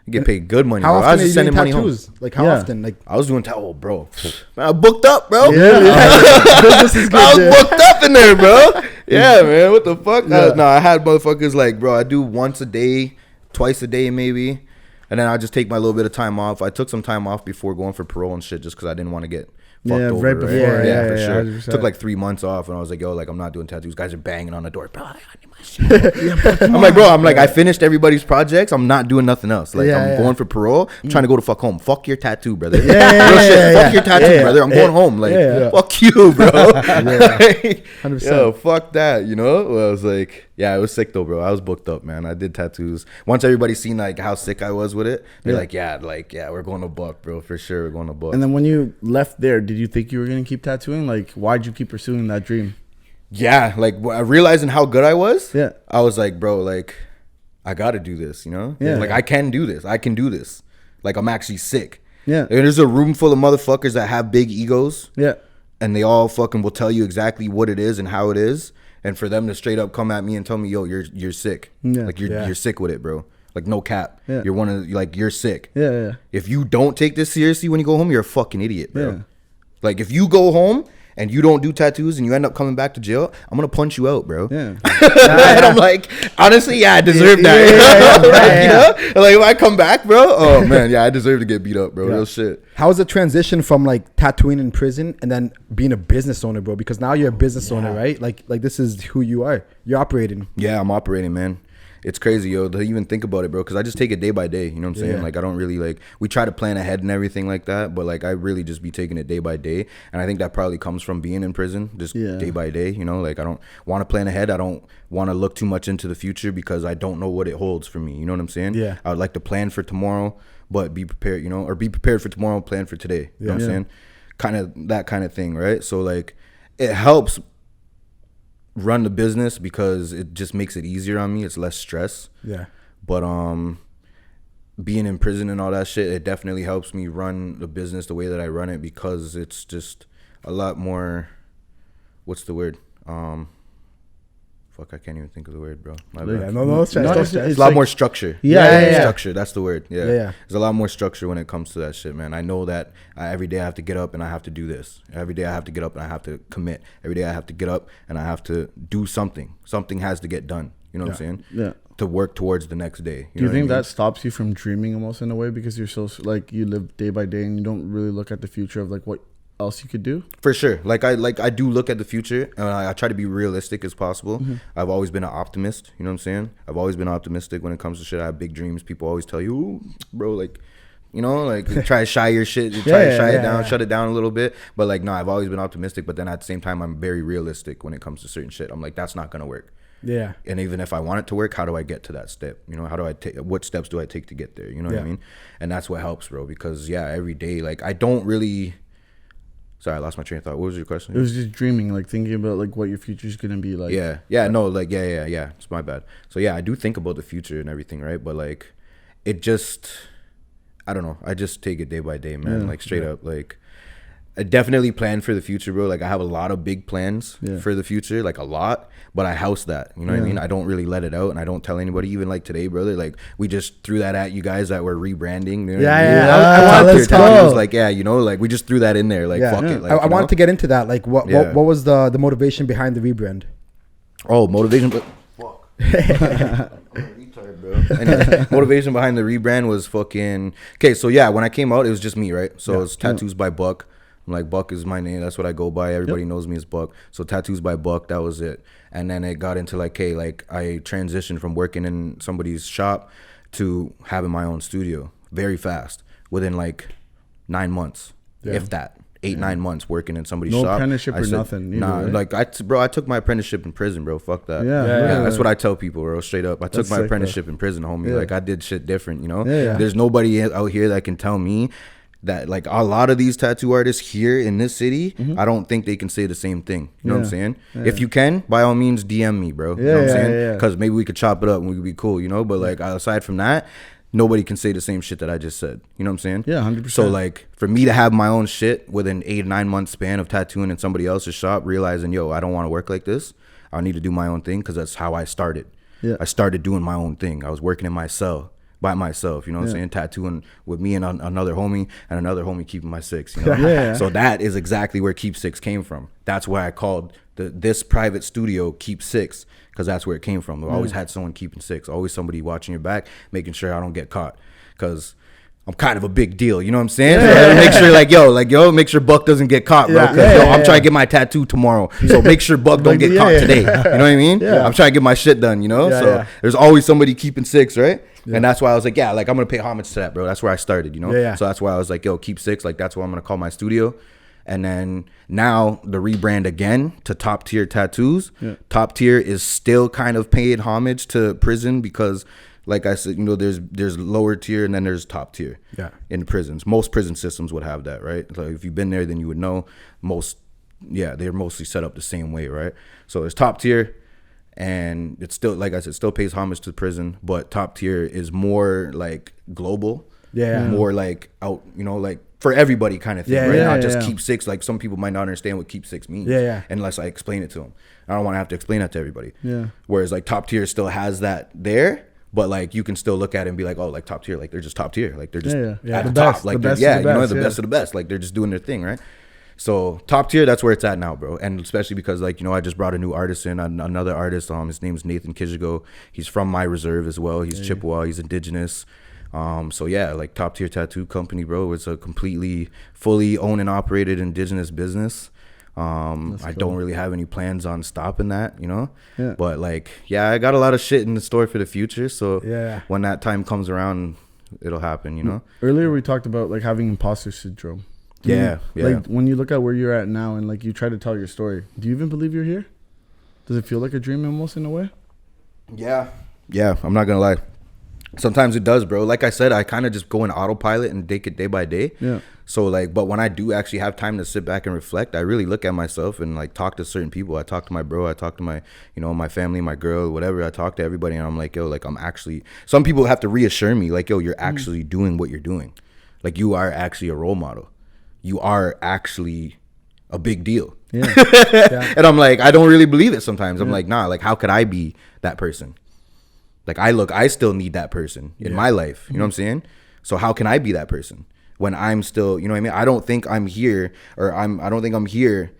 You get paid good money. How bro. often I was are you just doing sending money home. tattoos? Like how Yeah. often? Like I was doing bro. Man, I booked up, bro. business is I good. was booked up in there, bro. Yeah, man. What the fuck? Yeah. No, I had motherfuckers like, bro, I do once a day, twice a day, maybe. And then I just take my little bit of time off. I took some time off before going for parole and shit just because I didn't want to get fucked Yeah, over. right before. Yeah, for yeah, sure. 100%. Took like 3 months off and I was like, yo, like I'm not doing tattoos. Guys are banging on the door. Bro, I need my shit. I'm like, bro, I finished everybody's projects. I'm not doing nothing else. Like Yeah, I'm yeah. going for parole. I'm trying to go to fuck home. Fuck your tattoo, brother. yeah, Real shit. yeah, Fuck your tattoo, yeah, brother. I'm going home. Like, yeah. fuck you, bro. Like, 100%. yo, fuck that, you know? Well, I was like, yeah, it was sick though, bro. I was booked up, man. I did tattoos. Once everybody seen like how sick I was with it, they're like, yeah, we're going to Buck, bro. For sure, we're going to Buck. And then when you left there, did you think you were gonna keep tattooing? Like, why'd you keep pursuing that dream? Yeah, like realizing how good I was. Yeah. I was like, bro, like I gotta do this, you know? Yeah. Like I can do this. I can do this. Like I'm actually sick. Yeah. And there's a room full of motherfuckers that have big egos. Yeah. And they all fucking will tell you exactly what it is and how it is. And for them to straight up come at me and tell me, yo, you're sick. Yeah. Like Yeah. you're sick with it, bro. Like no cap. Yeah. You're one of like you're sick. Yeah. Yeah. If you don't take this seriously when you go home, you're a fucking idiot, bro. Yeah. Like if you go home and you don't do tattoos and you end up coming back to jail, I'm gonna punch you out, bro. Yeah. And I'm like, honestly, yeah, I deserve that. You know? Like if I come back, bro, oh man, yeah, I deserve to get beat up, bro. Yeah. Real shit. how was the transition from like tattooing in prison and then being a business owner, bro? Because now you're a business owner, right? Like this is who you are. You're operating. Yeah, I'm operating, man. It's crazy, yo, to even think about it, bro, because I just take it day by day, you know what I'm saying? Yeah. Like, I don't really, like, we try to plan ahead and everything like that, but, like, I really just be taking it day by day, and I think that probably comes from being in prison, just day by day, you know? Like, I don't want to plan ahead. I don't want to look too much into the future because I don't know what it holds for me, you know what I'm saying? Yeah. I would like to plan for tomorrow, but be prepared, you know? Or be prepared for tomorrow, plan for today, you know what I'm saying? Kind of that kind of thing, right? So, like, it helps run the business because it just makes it easier on me. It's less stress. Yeah. But being in prison and all that shit, it definitely helps me run the business the way that I run it because it's just a lot more, what's the word? Fuck, I can't even think of the word, bro. My bad. Yeah, no stress. No, No it's- stress. It's a lot more structure. Yeah. Structure, that's the word. Yeah. Yeah. There's a lot more structure when it comes to that shit, man. I know that every day I have to get up and I have to do this. Every day I have to get up and I have to commit. Every day I have to get up and I have to do something. Something has to get done. You know what I'm saying? Yeah. To work towards the next day. Do you know think what I mean? that stops you from dreaming almost in a way because you're so like you live day by day and you don't really look at the future of like what else you could do? For sure. Like I do look at the future and I try to be realistic as possible. I've always been an optimist, you know what I'm saying? I've always been optimistic when it comes to shit. I have big dreams. People always tell you, ooh, bro, like, you know, like try to shy your shit, try to shy it down, shut it down a little bit. But like, no, I've always been optimistic, but then at the same time I'm very realistic when it comes to certain shit. I'm like, that's not gonna work. Yeah. And even if I want it to work, how do I get to that step? You know, how do I take, what steps do I take to get there? You know what I mean? And that's what helps, bro, because every day, like I don't really, sorry, I lost my train of thought. What was your question? It was just dreaming, like thinking about like what your future's gonna be like. Yeah. It's my bad. So yeah, I do think about the future and everything, right? But like, it just, I don't know. I just take it day by day, man. Like straight up, like I definitely plan for the future, bro. Like I have a lot of big plans for the future, like a lot. But I house that, you know what I mean? I don't really let it out, and I don't tell anybody. Even like today, brother, like we just threw that at you guys that we're rebranding. You know what I mean? I wanted to It was like, you know, like we just threw that in there, like fuck it. Like, I wanted to get into that. Like, what was the motivation behind the rebrand? Oh, motivation. Fuck. Retard, bro. And motivation behind the rebrand was fucking. Okay, so yeah, when I came out, it was just me, right? So it's Tattoos by Buck. I'm like, Buck is my name. That's what I go by. Everybody knows me as Buck. So Tattoos by Buck, that was it. And then it got into like, hey, like I transitioned from working in somebody's shop to having my own studio very fast within like 9 months, if that. 9 months working in somebody's No shop. apprenticeship I or said, nothing either, Nah, right? like I took my apprenticeship in prison, bro. Fuck that. Yeah, That's what I tell people, bro. Straight up, I took That's my sick, apprenticeship in prison, homie. Yeah. Like I did shit different, you know. Yeah. There's nobody out here that can tell me that like a lot of these tattoo artists here in this city, I don't think they can say the same thing. You know what I'm saying? If you can, by all means, DM me, bro. You know what I'm saying? Because maybe we could chop it up and we could be cool, you know. But like aside from that, nobody can say the same shit that I just said. You know what I'm saying? Yeah, 100%. So like for me to have my own shit within 8 or 9 months span of tattooing in somebody else's shop, realizing, yo, I don't want to work like this. I need to do my own thing because that's how I started. Yeah. I started doing my own thing. I was working in my cell by myself, you know what I'm saying? Tattooing with me and another homie and another homie keeping my six, you know? So that is exactly where Keep Six came from. That's why I called this private studio Keep Six, because that's where it came from. I always had someone keeping six, always somebody watching your back, making sure I don't get caught, because I'm kind of a big deal, you know what I'm saying? So make sure make sure Buck doesn't get caught, bro. Because I'm trying to get my tattoo tomorrow, so make sure Buck don't get caught today. You know what I mean? I'm trying to get my shit done, you know? So there's always somebody keeping six, right? And that's why I was like, I'm gonna pay homage to that, bro. That's where I started, you know? So that's why I was like, yo, Keep Six, like that's what I'm gonna call my studio. And then now the rebrand again to Top Tier Tattoos. Top Tier is still kind of paying homage to prison because, like I said, you know, there's lower tier and then there's top tier. In prisons. Most prison systems would have that, right? Like if you've been there, then you would know. They're mostly set up the same way, right? So there's top tier, and it's still, like I said, still pays homage to prison, but top tier is more like global. More like out, you know, like for everybody kind of thing, right? Not just Keep Six. Like some people might not understand what Keep Six means unless I explain it to them. I don't want to have to explain that to everybody. Whereas like top tier still has that there, but like you can still look at it and be like, oh, like top tier, like they're just top tier, like they're just at the top, like the best of the best, like they're just doing their thing, right? So top tier, that's where it's at now, bro. And especially because, like, you know, I just brought a new artist in, another artist. His name is Nathan Kijigo. He's from my reserve as well. He's Chippewa. He's indigenous. So yeah, like Top Tier Tattoo Company, bro. It's a completely, fully owned and operated indigenous business. I don't really have any plans on stopping that, you know. But like, I got a lot of shit in the store for the future. So when that time comes around, it'll happen, you know. Earlier we talked about like having imposter syndrome. Like when you look at where you're at now and like you try to tell your story, do you even believe you're here? Does it feel like a dream almost in a way? Yeah, I'm not gonna lie. Sometimes it does, bro. Like I said, I kind of just go in autopilot and take it day by day. So like, but when I do actually have time to sit back and reflect, I really look at myself and like talk to certain people. I talk to my bro, I talk to my, you know, my family, my girl, whatever. I talk to everybody and I'm like, yo, like I'm actually, some people have to reassure me like, yo, you're actually doing what you're doing. Like you are actually a role model. You are actually a big deal. And I'm like, I don't really believe it sometimes. I'm like, nah, like how could I be that person? Like I still need that person in my life. You know what I'm saying? So how can I be that person when I'm still, you know what I mean? I don't think I'm here, or I don't think I'm here.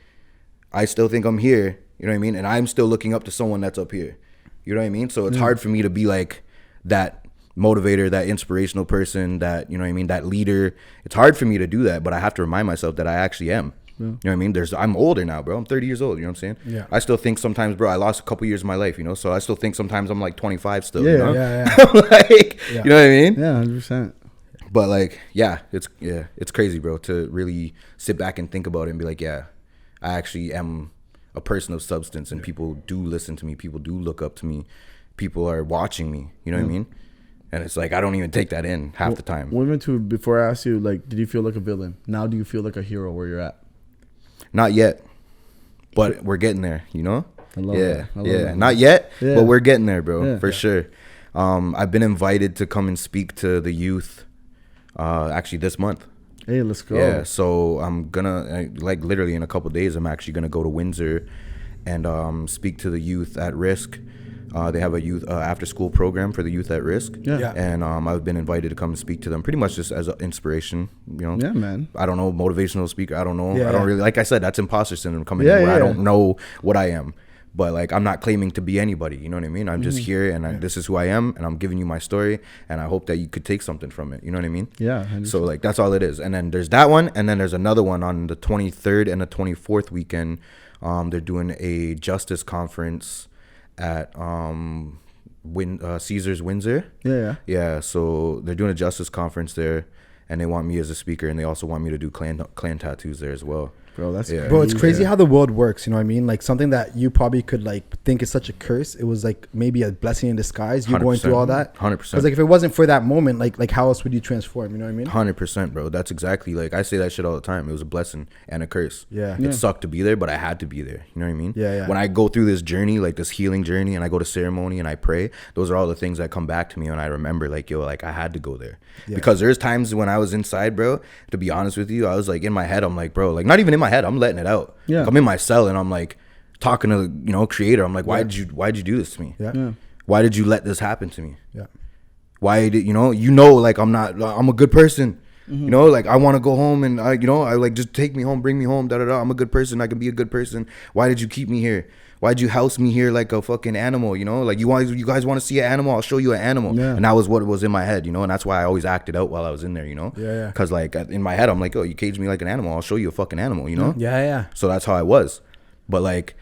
I still think I'm here. You know what I mean? And I'm still looking up to someone that's up here. You know what I mean? So it's hard for me to be like that motivator, that inspirational person, that, you know what I mean, that leader. It's hard for me to do that, but I have to remind myself that I actually am. You know what I mean? I'm older now, bro. I'm 30 years old. You know what I'm saying? I still think sometimes, bro, I lost a couple years of my life, you know? So I still think sometimes I'm like 25 still, you know? Like, you know what I mean? 100%. But like, it's crazy, bro, to really sit back and think about it and be like, I actually am a person of substance, and people do listen to me. People do look up to me. People are watching me. You know what I mean? And it's like, I don't even take that in half the time. Before I asked you, like, did you feel like a villain? Now do you feel like a hero where you're at? Not yet, but we're getting there, you know? I love that. Not yet, but we're getting there, bro, for sure. I've been invited to come and speak to the youth actually this month. Hey, let's go. Yeah, so I'm gonna, like literally in a couple of days, I'm actually gonna go to Windsor and speak to the youth at risk. They have a youth after school program for the youth at risk. And I've been invited to come and speak to them pretty much just as an inspiration, you know. Yeah, man. I don't know, motivational speaker. I don't know. I don't really, like I said, that's imposter syndrome coming in where I don't know what I am. But like, I'm not claiming to be anybody, you know what I mean? I'm just here, and this is who I am, and I'm giving you my story, and I hope that you could take something from it, you know what I mean? So like, that's all it is. And then there's that one, and then there's another one on the 23rd and the 24th weekend. They're doing a justice conference at Caesars Windsor. So they're doing a justice conference there, and they want me as a speaker, and they also want me to do clan tattoos there as well. Bro, that's Bro, it's crazy how the world works. You know what I mean? Like something that you probably could like think is such a curse. It was like maybe a blessing in disguise. You going through all that. 100%. Because like if it wasn't for that moment, like how else would you transform? You know what I mean? 100%, bro. That's exactly like I say that shit all the time. It was a blessing and a curse. Yeah. It sucked to be there, but I had to be there. You know what I mean? Yeah. When I go through this journey, like this healing journey, and I go to ceremony and I pray, those are all the things that come back to me, and I remember like, yo, like I had to go there. Because there's times when I was inside, bro, to be honest with you, I was like in my head, I'm like, bro, like not even in my head, I'm letting it out. Yeah. I'm in my cell and I'm like talking to, creator. I'm like, why'd you do this to me? Yeah. Why did you let this happen to me? Yeah. Why did, like I'm a good person. Like I want to go home and I like just take me home, bring me home, I'm a good person. I can be a good person. Why did you keep me here? Why'd you house me here like a fucking animal? Like you guys want to see an animal? I'll show you an animal. Yeah. And that was what was in my head, and that's why I always acted out while I was in there, Yeah. Because like in my head, I'm like, oh, you caged me like an animal. I'll show you a fucking animal, Yeah. So that's how I was. But like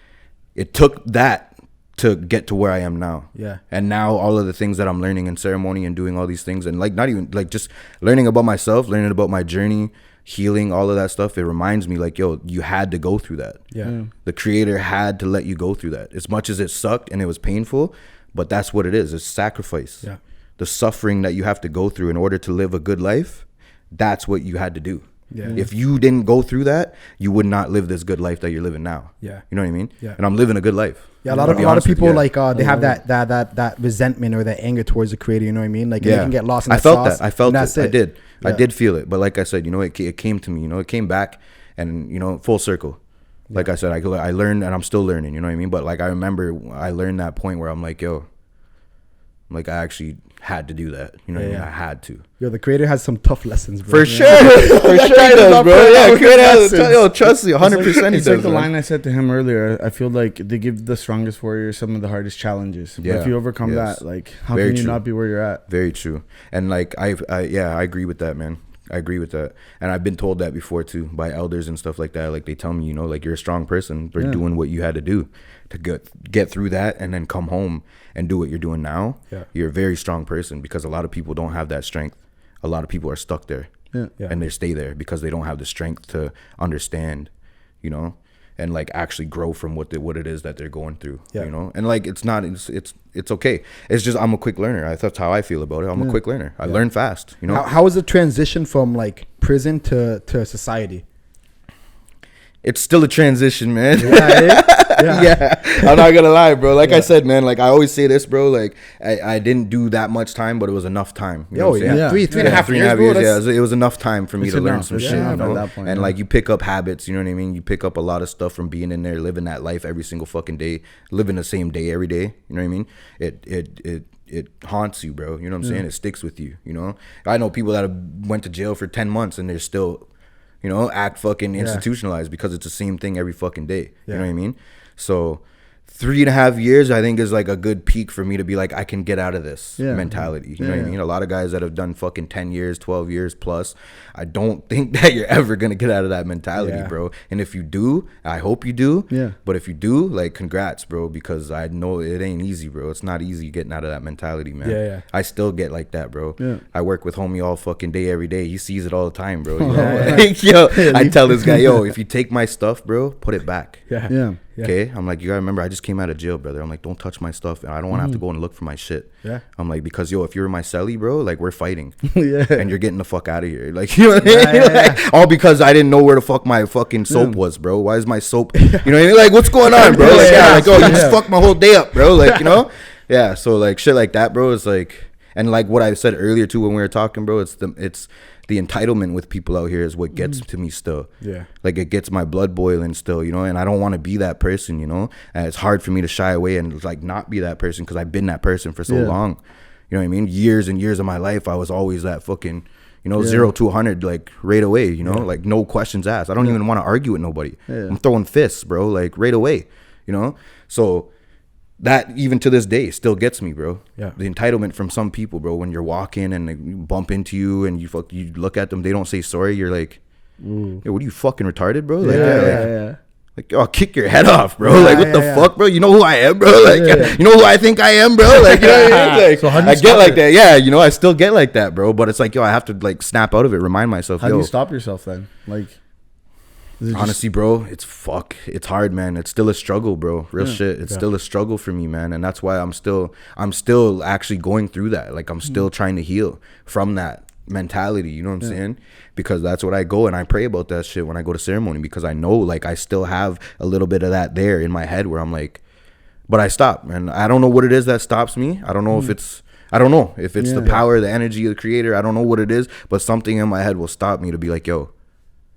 it took that to get to where I am now. Yeah. And now all of the things that I'm learning in ceremony and doing all these things, and like not even like just learning about myself, learning about my journey, healing, all of that stuff, it reminds me like, yo, you had to go through that. Yeah. The creator had to let you go through that. As much as it sucked and it was painful, but that's what it is. It's sacrifice. Yeah. The suffering that you have to go through in order to live a good life, that's what you had to do. Yeah. If you didn't go through that, you would not live this good life that you're living now. Yeah. You know what I mean? Yeah. And I'm living a good life. Yeah, a lot of people like they have Yeah. that resentment or that anger towards the creator. You know what I mean? Like they can get lost in that I felt sauce, that. I felt and it. that's I did. Yeah. I did feel it. But like I said, it came to me. It came back, and full circle. Like I said, I learned, and I'm still learning. You know what I mean? But like I remember, I learned that point where I'm like, yo, like I actually had to do that. You know what I mean? I had to. Yo, the creator has some tough lessons, bro. For sure, for sure, does, bro. Yeah, creator has. Yo, trust me, 100%. It's like the line I said to him earlier. I feel like they give the strongest warriors some of the hardest challenges. Yeah. But if you overcome that, like how Very can you true. not be where you're at? Very true. And like I agree with that, man. I agree with that. And I've been told that before too by elders and stuff like that. Like they tell me, like you're a strong person for doing what you had to do to get through that and then come home and do what you're doing now. Yeah. You're a very strong person, because a lot of people don't have that strength. A lot of people are stuck there. Yeah. And they stay there because they don't have the strength to understand, and like actually grow from what it is that they're going through. And like it's okay. It's just I'm a quick learner. That's how I feel about it. I'm a quick learner. I learn fast. How was the transition from like prison to society? It's still a transition, man. Yeah. I'm not gonna lie, bro. Like I said, man, like I always say this, bro. Like I didn't do that much time, but it was enough time. You know what I'm saying? Yeah. Three and a half years, bro. Yeah, it was enough time for me to learn some shit. At that point, and like you pick up habits, you know what I mean? You pick up a lot of stuff from being in there, living that life every single fucking day, living the same day every day. You know what I mean? It haunts you, bro. You know what I'm saying? It sticks with you. I know people that have went to jail for 10 months and they're still, act fucking institutionalized because it's the same thing every fucking day. You know what I mean? So 3.5 years, I think, is like a good peak for me to be like, I can get out of this mentality. You know what I mean? A lot of guys that have done fucking 10 years, 12 years plus, I don't think that you're ever going to get out of that mentality, bro. And if you do, I hope you do. Yeah. But if you do, like, congrats, bro, because I know it ain't easy, bro. It's not easy getting out of that mentality, man. Yeah. I still get like that, bro. Yeah. I work with homie all fucking day, every day. He sees it all the time, bro. Like, yo, I tell this guy, yo, if you take my stuff, bro, put it back. Yeah. Okay, I'm like, you gotta remember, I just came out of jail, brother. I'm like, don't touch my stuff, and I don't want to have to go and look for my shit. Yeah. I'm like, because yo, if you're in my celly, bro, like we're fighting, Yeah. and you're getting the fuck out of here, like you know what I mean? Like, all because I didn't know where the fuck my fucking soap was, bro. Why is my soap? You know what I mean? Like, what's going on, bro? Like, like, oh, you just fucked my whole day up, bro. Like, yeah. So like shit like that, bro. It's like, and like what I said earlier too when we were talking, bro. It's the entitlement with people out here is what gets to me still. Yeah. Like it gets my blood boiling still, and I don't want to be that person, and it's hard for me to shy away and like not be that person because I've been that person for so long. You know what I mean? Years and years of my life, I was always that fucking, 0 to 100 like right away, like no questions asked. I don't even want to argue with nobody. I'm throwing fists, bro, like right away, So that even to this day still gets me, bro. Yeah. The entitlement from some people, bro, when you're walking and they bump into you and you look at them, they don't say sorry. You're like, hey, what are you fucking retarded, bro? Like, Yeah. Like, yo, I'll kick your head off, bro. Like, what the fuck, bro? You know who I am, bro? Like, Yeah. you know who I think I am, bro? Like, you know what I mean? Like, So how do you I get stop like it? that. Yeah, you know, I still get like that, bro. But it's like, yo, I have to like snap out of it, remind myself, How yo. do you stop yourself then? Like, is it just- Honestly, bro, it's hard, man. It's still a struggle, bro. Real shit. It's still a struggle for me, man. And that's why I'm still actually going through that. Like, I'm still trying to heal from that mentality, you know what I'm saying? Because that's what I go and I pray about that shit when I go to ceremony, because I know like I still have a little bit of that there in my head where I'm like, but I stop, and I don't know what it is that stops me. I don't know if it's the power, the energy of the creator. I don't know what it is, but something in my head will stop me to be like, yo,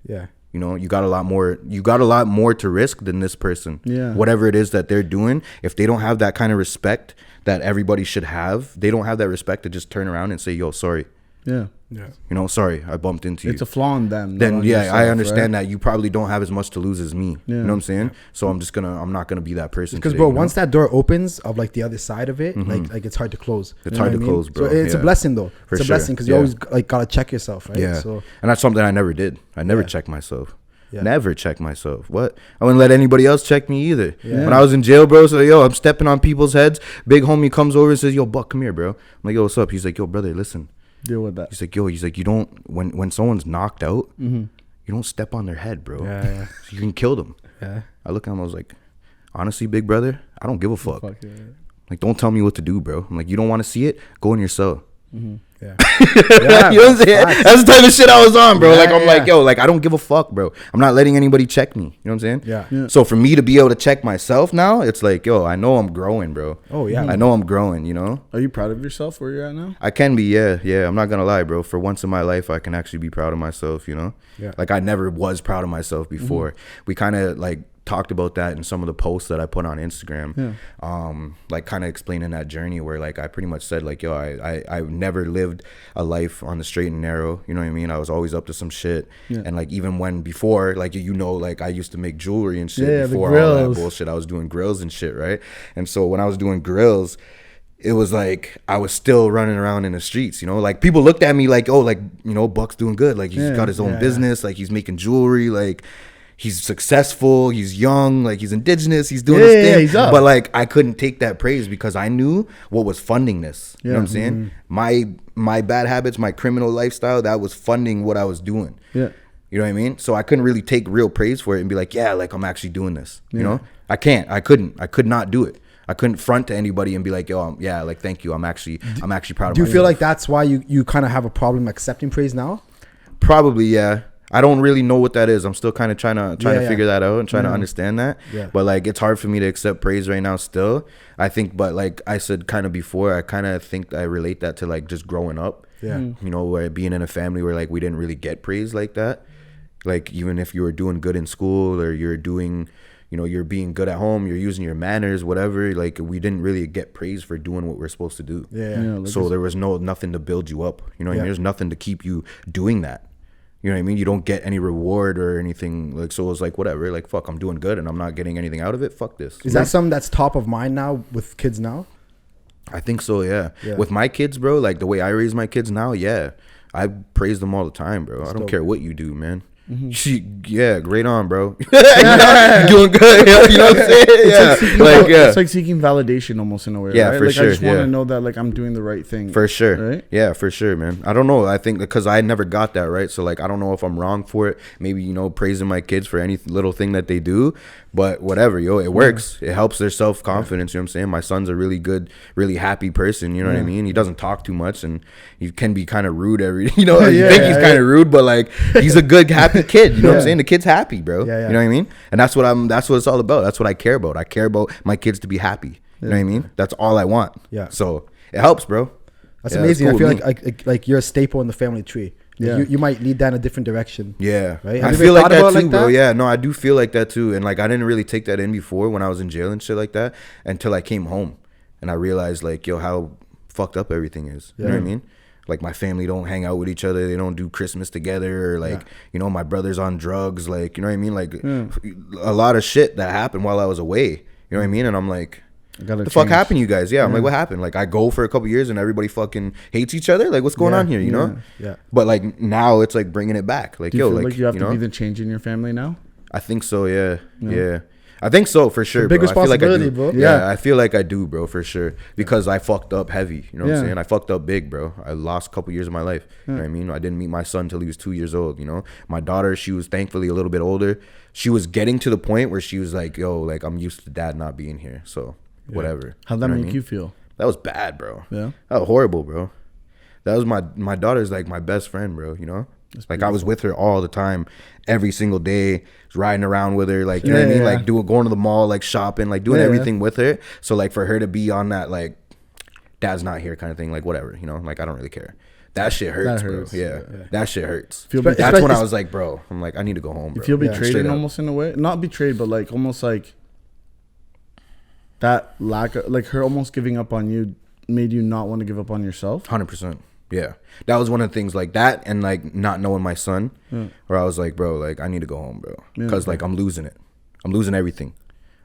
you know, you got a lot more to risk than this person. Yeah. Whatever it is that they're doing, if they don't have that kind of respect that everybody should have, they don't have that respect to just turn around and say, yo, sorry. Yeah. Yeah. You know, sorry, I bumped into you. It's a flaw in them. Then not on yeah, yourself, I understand right? that you probably don't have as much to lose as me. Yeah. You know what I'm saying? So I'm not gonna be that person. Because today, bro, you know? once that door opens of like the other side of it, like it's hard to close. It's You know hard what to I mean? close, bro. So it's a Yeah. blessing though. For It's a sure. blessing because you Yeah. always like gotta check yourself, right? Yeah. So And that's something I never did. I never Yeah. checked myself. Yeah. Never checked myself. What? I wouldn't let anybody else check me either. Yeah. When I was in jail, bro, so yo, I'm stepping on people's heads. Big homie comes over and says, yo, Buck, come here, bro. I'm like, yo, what's up? He's like, yo, brother, listen. Deal with that. He's like, yo, you don't, when someone's knocked out, you don't step on their head, bro. Yeah. So you can kill them. Yeah. I look at him, I was like, honestly, big brother, I don't give a fuck. Fuck yeah. Like, don't tell me what to do, bro. I'm like, you don't want to see it? Go in your cell. Yeah. You know what I'm saying? facts. That's the type of shit I was on, bro. Yeah, like, I'm yeah. like, yo, like, I don't give a fuck, bro. I'm not letting anybody check me. You know what I'm saying? Yeah. Yeah. So for me to be able to check myself now, it's like, yo, I know I'm growing, bro. Oh, yeah. I know I'm growing, you know? Are you proud of yourself where you're at now? I can be, yeah. I'm not gonna lie, bro. For once in my life, I can actually be proud of myself, you know? Yeah. Like, I never was proud of myself before. We kind of, like, talked about that in some of the posts that I put on Instagram. Like, kind of explaining that journey where, like, I pretty much said, like, yo, I never lived a life on the straight and narrow, you know what I mean? I was always up to some shit. And, like, even when before, like, you know, like, I used to make jewelry and shit before all that bullshit. I was doing grills and shit, right? And so when I was doing grills, it was like I was still running around in the streets, you know, like people looked at me like, oh, like, you know, Buck's doing good, like he's got his own business, like he's making jewelry, like he's successful, he's young, like he's indigenous, he's doing his thing. He's up. But like I couldn't take that praise because I knew what was funding this. You know what I'm saying? My bad habits, my criminal lifestyle, that was funding what I was doing. Yeah. You know what I mean? So I couldn't really take real praise for it and be like, yeah, like I'm actually doing this. You know? I could not do it. I couldn't front to anybody and be like, yo, yeah, like, thank you. I'm actually proud of myself. Do you feel like that's why you kind of have a problem accepting praise now? Probably, yeah. I don't really know what that is. I'm still kind of trying to figure that out and trying to understand that. Yeah. But like, it's hard for me to accept praise right now still. I think, but like I said kind of before, I kind of think I relate that to like just growing up. Yeah. You know, where being in a family where like we didn't really get praise like that. Like even if you were doing good in school or you're doing, you know, you're being good at home, you're using your manners, whatever, like we didn't really get praise for doing what we're supposed to do. Yeah. Like So there was nothing to build you up. You know what I Yeah. mean? There's nothing to keep you doing that. You know what I mean? You don't get any reward or anything. Like, so it was like, whatever, like, fuck, I'm doing good and I'm not getting anything out of it. Fuck this. Is that something that's top of mind now with kids now? I think so, yeah. Yeah. With my kids, bro, like the way I raise my kids now, yeah. I praise them all the time, bro. I don't care what you do, man. Yeah, great on, bro. You're doing good. You know what I'm saying? It's like seeking validation almost in a way. Yeah, right? for like, sure, I just want yeah. to know that like I'm doing the right thing. For sure. Right? Yeah, for sure, man. I don't know. I think because I never got that, right? So, like, I don't know if I'm wrong for it. Maybe, you know, praising my kids for any little thing that they do. But whatever, yo, it works. It helps their self-confidence, you know what I'm saying? My son's a really good, really happy person, you know what I mean? He doesn't talk too much and he can be kind of rude you know, you think he's kind of rude, but like, he's a good, happy kid, you know what I'm saying? The kid's happy, bro. Yeah, yeah. You know what I mean? And that's what it's all about. That's what I care about. I care about my kids to be happy. You know what I mean? That's all I want. Yeah. So it helps, bro. That's Yeah, amazing. cool I feel with like you're a staple in the family tree. Like, Yeah. you might lead that in a different direction. Yeah, Right? I Have you feel ever like thought that about too, it like bro. that? Yeah, no, I do feel like that too. And like, I didn't really take that in before when I was in jail and shit like that until I came home and I realized like, yo, how fucked up everything is. You know what I mean? Like my family don't hang out with each other. They don't do Christmas together. Or like, you know, my brother's on drugs. Like, you know what I mean? Like a lot of shit that happened while I was away. You know what I mean? And I'm like, Gotta the fuck change. happened to you guys? Yeah, I'm like, what happened? Like, I go for a couple years and everybody fucking hates each other. Like, what's going on here? You know? Yeah. But like now, it's like bringing it back. Like, Do you yo, feel like like you have to know? be the change in your family now? I think so. Yeah. I think so for sure. Big bro. responsibility, I feel like I do. bro. Yeah, I feel like I do, bro, for sure. Because I fucked up heavy. You know what I'm Yeah. saying? I fucked up big, bro. I lost a couple years of my life. You know what I mean? I didn't meet my son till he was 2 years old. You know, my daughter, she was thankfully a little bit older. She was getting to the point where she was like, "Yo, like I'm used to dad not being here, so whatever." How'd that You know what I make mean? you feel? That was bad, bro. Yeah. That was horrible, bro. That was my daughter's like my best friend, bro. You know, like I was with her all the time, every single day, riding around with her, like you know what I mean, like going to the mall, like shopping, like doing everything with her. So like for her to be on that like, dad's not here kind of thing, like whatever, you know, like I don't really care. That shit hurts, bro. Yeah, that shit hurts. That's when I was like, bro, I'm like, I need to go home, bro. You feel betrayed Straight up. almost in a way, not betrayed, but like almost like that lack of like her almost giving up on you made you not want to give up on yourself. 100%. Yeah, that was one of the things, like that, and like not knowing my son, where I was like, bro, like I need to go home, bro, because like I'm losing it. I'm losing everything.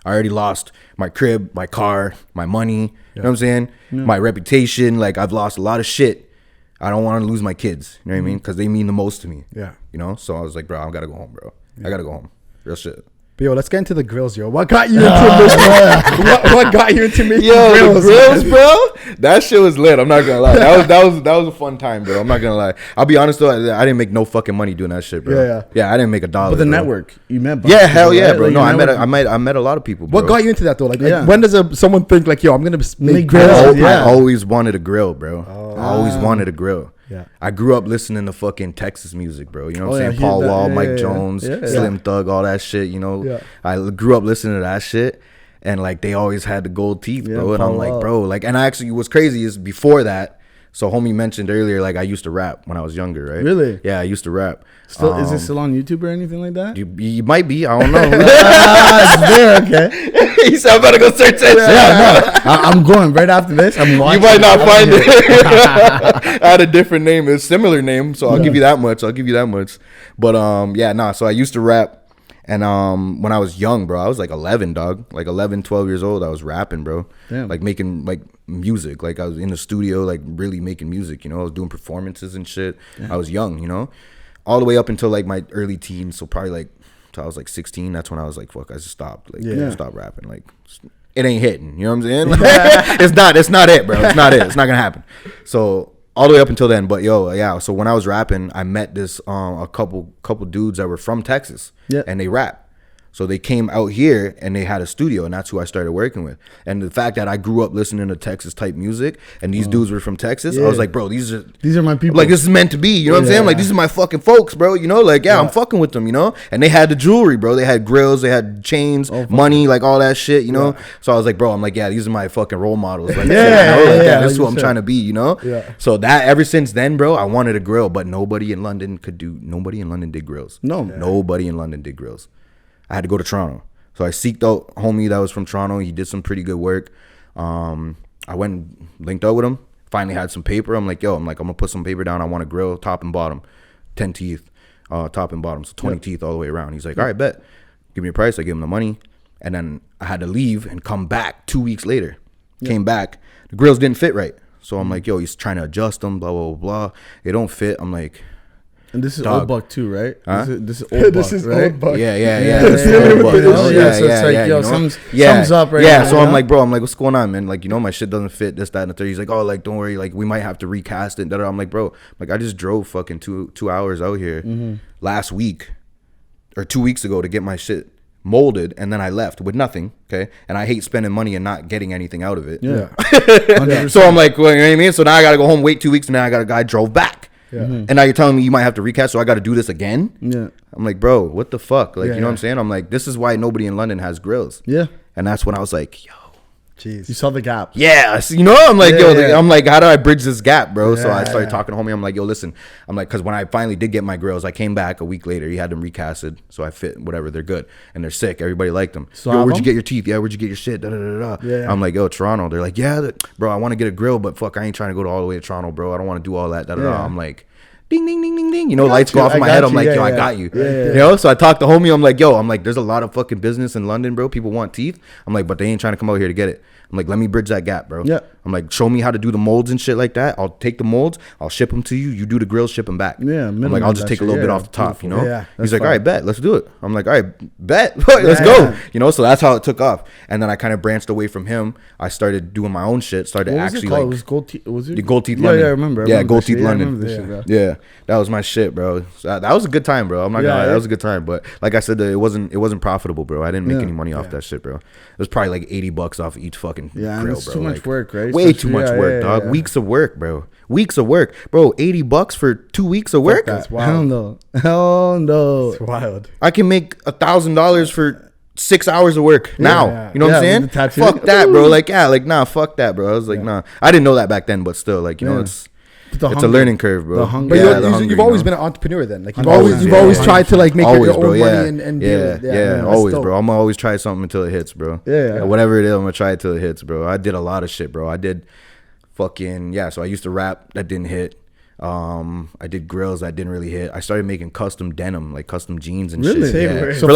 I already lost my crib, my car, my money. You know what I'm saying? My reputation. Like I've lost a lot of shit. I don't want to lose my kids. You know what I mean? Because they mean the most to me. Yeah. You know. So I was like, bro, I gotta go home, bro. I gotta go home. Real shit. But yo, let's get into the grills, yo. What got you into what got you into making grills? The grills, bro. That shit was lit. I'm not gonna lie. That was a fun time, bro. I'm not gonna lie. I'll be honest though. I didn't make no fucking money doing that shit, bro. Yeah. I didn't make $1. But the bro. network, you met. Yeah, hell yeah, right? bro. Like, No, I met a lot of people. Bro. What got you into that though? Like when does someone think like, yo, I'm gonna make Make grills? grills. I always wanted a grill, bro. I always wanted a grill. Yeah. I grew up listening to fucking Texas music, bro. You know what I'm saying? yeah, Paul that- Wall, yeah, Mike yeah, Jones, yeah. Slim Thug, all that shit, you know? Yeah. I grew up listening to that shit. And like they always had the gold teeth, bro. And I'm Paul like, Wall. bro, like, and I actually, what's crazy is before that, so homie mentioned earlier, like I used to rap when I was younger, right? Really? Yeah, I used to rap. Still, is it still on YouTube or anything like that? You might be, I don't know. It's there, okay. He said, I'm about to go search that shit. I'm going right after this. I'm watching. You might not find it. I had a different name, a similar name, so I'll give you that much. But yeah, nah. So I used to rap, and when I was young, bro, I was like 11, dog, like 11, 12 years old. I was rapping, bro. Damn. Like making like music. Like I was in the studio, like really making music. You know, I was doing performances and shit. I was young, you know, all the way up until like my early teens. So probably like till I was like 16. That's when I was like, fuck, I just stopped. Like, I just stopped rapping. Like, it ain't hitting. You know what I'm saying? Like, it's not it, bro. It's not it. It's not gonna happen. So all the way up until then. But yo, yeah. So when I was rapping, I met this a couple dudes that were from Texas. Yeah. And they rap. So they came out here and they had a studio, and that's who I started working with. And the fact that I grew up listening to Texas type music, and these dudes were from Texas, I was like, bro, these are my people. like, this is meant to be. You know what I'm saying? Like, these are my fucking folks, bro. You know, like, I'm fucking with them. You know, and they had the jewelry, bro. They had grills, they had chains, money, like all that shit. You know, so I was like, bro, I'm like, yeah, these are my fucking role models. Like, this is who I'm trying to be. You know, So that ever since then, bro, I wanted a grill, but nobody in London did grills. Nobody in London did grills. I had to go to Toronto. So I seeked out a homie that was from Toronto. He did some pretty good work. I went and linked up with him. Finally had some paper. I'm like, I'm going to put some paper down. I want a grill, top and bottom. 10 teeth, top and bottom. So 20 teeth all the way around. He's like, all right, bet. Give me a price. I gave him the money. And then I had to leave and come back 2 weeks later. Came back. The grills didn't fit right. So I'm like, he's trying to adjust them, blah, blah, blah. They don't fit. I'm like... And this is Dog. old buck too, right? Huh? This is old buck, right? old buck. Yeah. So it's like, yo, something's up right now. Yeah, so I'm like, bro, what's going on, man? Like, you know, my shit doesn't fit, this, that, and the third. He's like, oh, like, don't worry, like, we might have to recast it. I'm like, bro, like, I just drove fucking two hours out here last week or 2 weeks ago to get my shit molded, and then I left with nothing, okay? And I hate spending money and not getting anything out of it. Yeah. So I'm like, well, you know what I mean? So now I got to go home, wait 2 weeks, and now I got a guy drove back. And now you're telling me you might have to recast, so I got to do this again? Yeah. I'm like, bro, what the fuck? Like, you know what I'm saying? I'm like, this is why nobody in London has grills. Yeah. And that's when I was like, yo. Jeez. You saw the gap. Yeah. So, you know, I'm like, I'm like, how do I bridge this gap, bro? So I started talking to homie. I'm like, yo, listen. I'm like, because when I finally did get my grills, I came back a week later. He had them recasted. So I fit, whatever. They're good. And they're sick. Everybody liked them. So yo, where'd you get your teeth? Yeah, where'd you get your shit? Da, da, da, da. Yeah. I'm like, yo, Toronto. They're like, yeah, bro, I want to get a grill, but fuck, I ain't trying to go all the way to Toronto, bro. I don't want to do all that. Da, da, da. I'm like, ding, ding, ding, ding, ding. You know, lights go off in my head. I'm like, yo, I got you. You know, so I talked to homie. I'm like, yo, there's a lot of fucking business in London, bro. People want teeth. I'm like, but they ain't trying to come out here to get it. I'm like, let me bridge that gap, bro. Yeah. I'm like, show me how to do the molds and shit like that. I'll take the molds, I'll ship them to you. You do the grill, ship them back. Yeah, I'm like, I'll just take a little bit off the top, you know? Yeah, he's like, all right, bet, let's do it. I'm like, all right, bet, let's go. You know, so that's how it took off. And then I kind of branched away from him. I started doing my own shit. Started What was actually it called? like, It was Gold Teeth. Was it the Gold Teeth London. Yeah, I remember. Yeah, Gold Teeth London. Yeah. That was my shit, bro. So that was a good time, bro. I'm not gonna lie, that was a good time. But like I said, it wasn't profitable, bro. I didn't make any money off that shit, bro. It was probably like $80 off each fucking grill, it's bro. too much work, right? Way too much work, dog. Weeks of work, bro. Weeks of work, bro. $80 for 2 weeks of work. That's wild. Hell no. It's wild. I can make $1,000 for 6 hours of work now. You know what I'm saying? Fuck that, bro. Nah, fuck that, bro. I was like, nah. I didn't know that back then, but still, like, you know, it's a learning curve, bro. But you've always been an entrepreneur then. Like you've always tried to like make your own money and deal with always, bro. I'm gonna always try something until it hits, bro. Yeah. Whatever it is, I'm gonna try it till it hits, bro. I did a lot of shit, bro. I did fucking so I used to rap, that didn't hit. I did grills that didn't really hit. I started making custom denim, like custom jeans and shit. Yeah. So for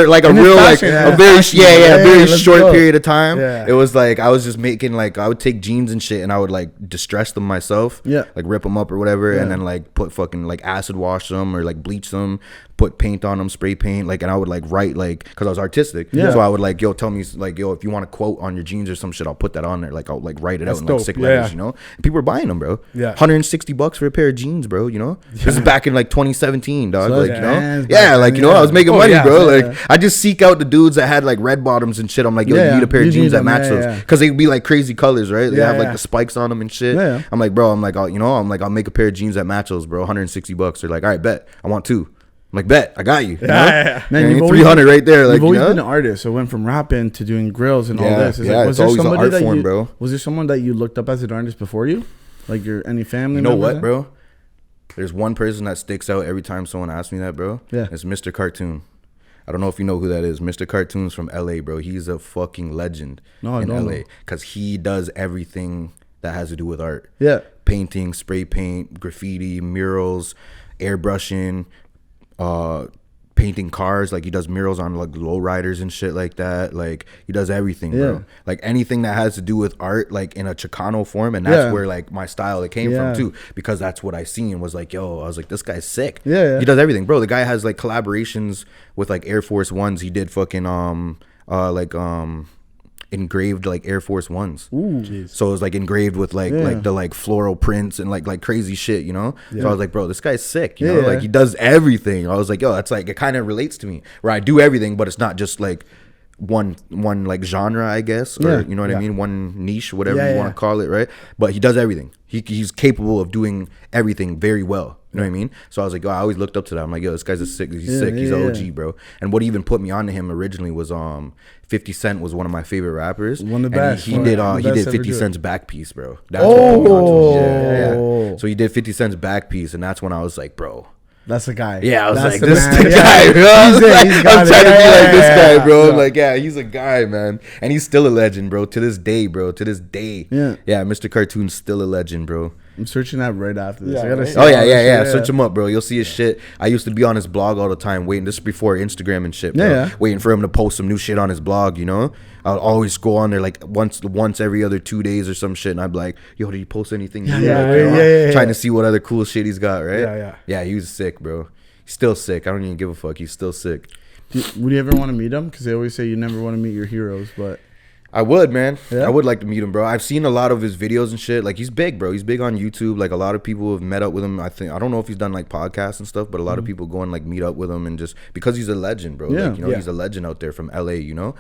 like a very short period of time. Yeah. It was like I was just making like I would take jeans and shit and I would like distress them myself. Yeah. Like rip them up or whatever, and then like put fucking like acid wash them or like bleach them, put paint on them, spray paint, like, and I would like write like, because I was artistic. Yeah. So I would like, yo, tell me like, yo, if you want a quote on your jeans or some shit, I'll put that on there. Like I'll like write it out in like sick letters, you know. And people were buying them, bro. Yeah. $160 for a pair of jeans, bro. You know. This is back in like 2017, dog. So like you know. Yeah, like you know, I was making money, bro. Like I just seek out the dudes that had like red bottoms and shit. I'm like, yo, you need a pair of jeans that match those, because they'd be like crazy colors, right? They have like the spikes on them and shit. Yeah. I'm like, bro, I'll make a pair of jeans that match those, bro. $160. They're like, all right, bet. I want two. I'm like, bet, I got you. Man, you've 300 right there. Like, you've always been an artist. So went from rapping to doing grills and all this. It's always an art form, bro. Was there someone that you looked up as an artist before you? Like any family? You know what, bro? There's one person that sticks out every time someone asks me that, bro. Yeah. It's Mr. Cartoon. I don't know if you know who that is. Mr. Cartoon's from LA, bro. He's a fucking legend in LA because he does everything that has to do with art. Yeah. Painting, spray paint, graffiti, murals, airbrushing, painting cars. Like he does murals on like lowriders and shit like that. Like he does everything, bro. Like anything that has to do with art, like in a Chicano form. And that's where like my style it came from too, because that's what I seen was like, yo, I was like, this guy's sick. He does everything, bro. The guy has like collaborations with like Air Force Ones. He did fucking engraved like Air Force Ones. Ooh. So it was like engraved with like the like floral prints and like crazy shit, you know. So I was like, bro, this guy's sick, you know. Like he does everything. I was like, yo, that's like, it kind of relates to me, where I do everything, but it's not just like one like genre, I guess, or you know what I mean, one niche, whatever you want to call it, right? But he does everything. He's capable of doing everything very well. You know what I mean? So I was like, oh, I always looked up to that. I'm like, yo, this guy's he's sick. He's an OG, bro. And what even put me onto him originally was 50 Cent was one of my favorite rappers. One of the best. He did 50 Cent's back piece, bro. That's what put me onto him. So he did 50 Cent's back piece, and that's when I was like, bro, that's the guy. Yeah, I was that's like, this is the guy, bro. I'm trying to be like this guy, bro. Like, yeah, he's a guy, man. And he's still a legend, bro. To this day, bro. To this day. Yeah. Yeah, Mr. Cartoon's still a legend, bro. I'm searching that right after this. Yeah, I gotta right? see Search him up, bro. You'll see his shit. I used to be on his blog all the time, waiting. This is before Instagram and shit, bro. Waiting for him to post some new shit on his blog, you know? I'll always go on there like once every other 2 days or some shit, and I'd be like, yo, did he post anything new? Trying to see what other cool shit he's got, right? Yeah, he was sick, bro. He's still sick. I don't even give a fuck. He's still sick. Would you ever want to meet him? Because they always say you never want to meet your heroes, but I would, man. I would like to meet him, bro. I've seen a lot of his videos and shit. Like, he's big, bro. He's big on YouTube. Like, a lot of people have met up with him. I don't know if he's done like podcasts and stuff, but a lot of people go and like meet up with him, and just because he's a legend, bro. Like, you know, he's a legend out there from LA, you know?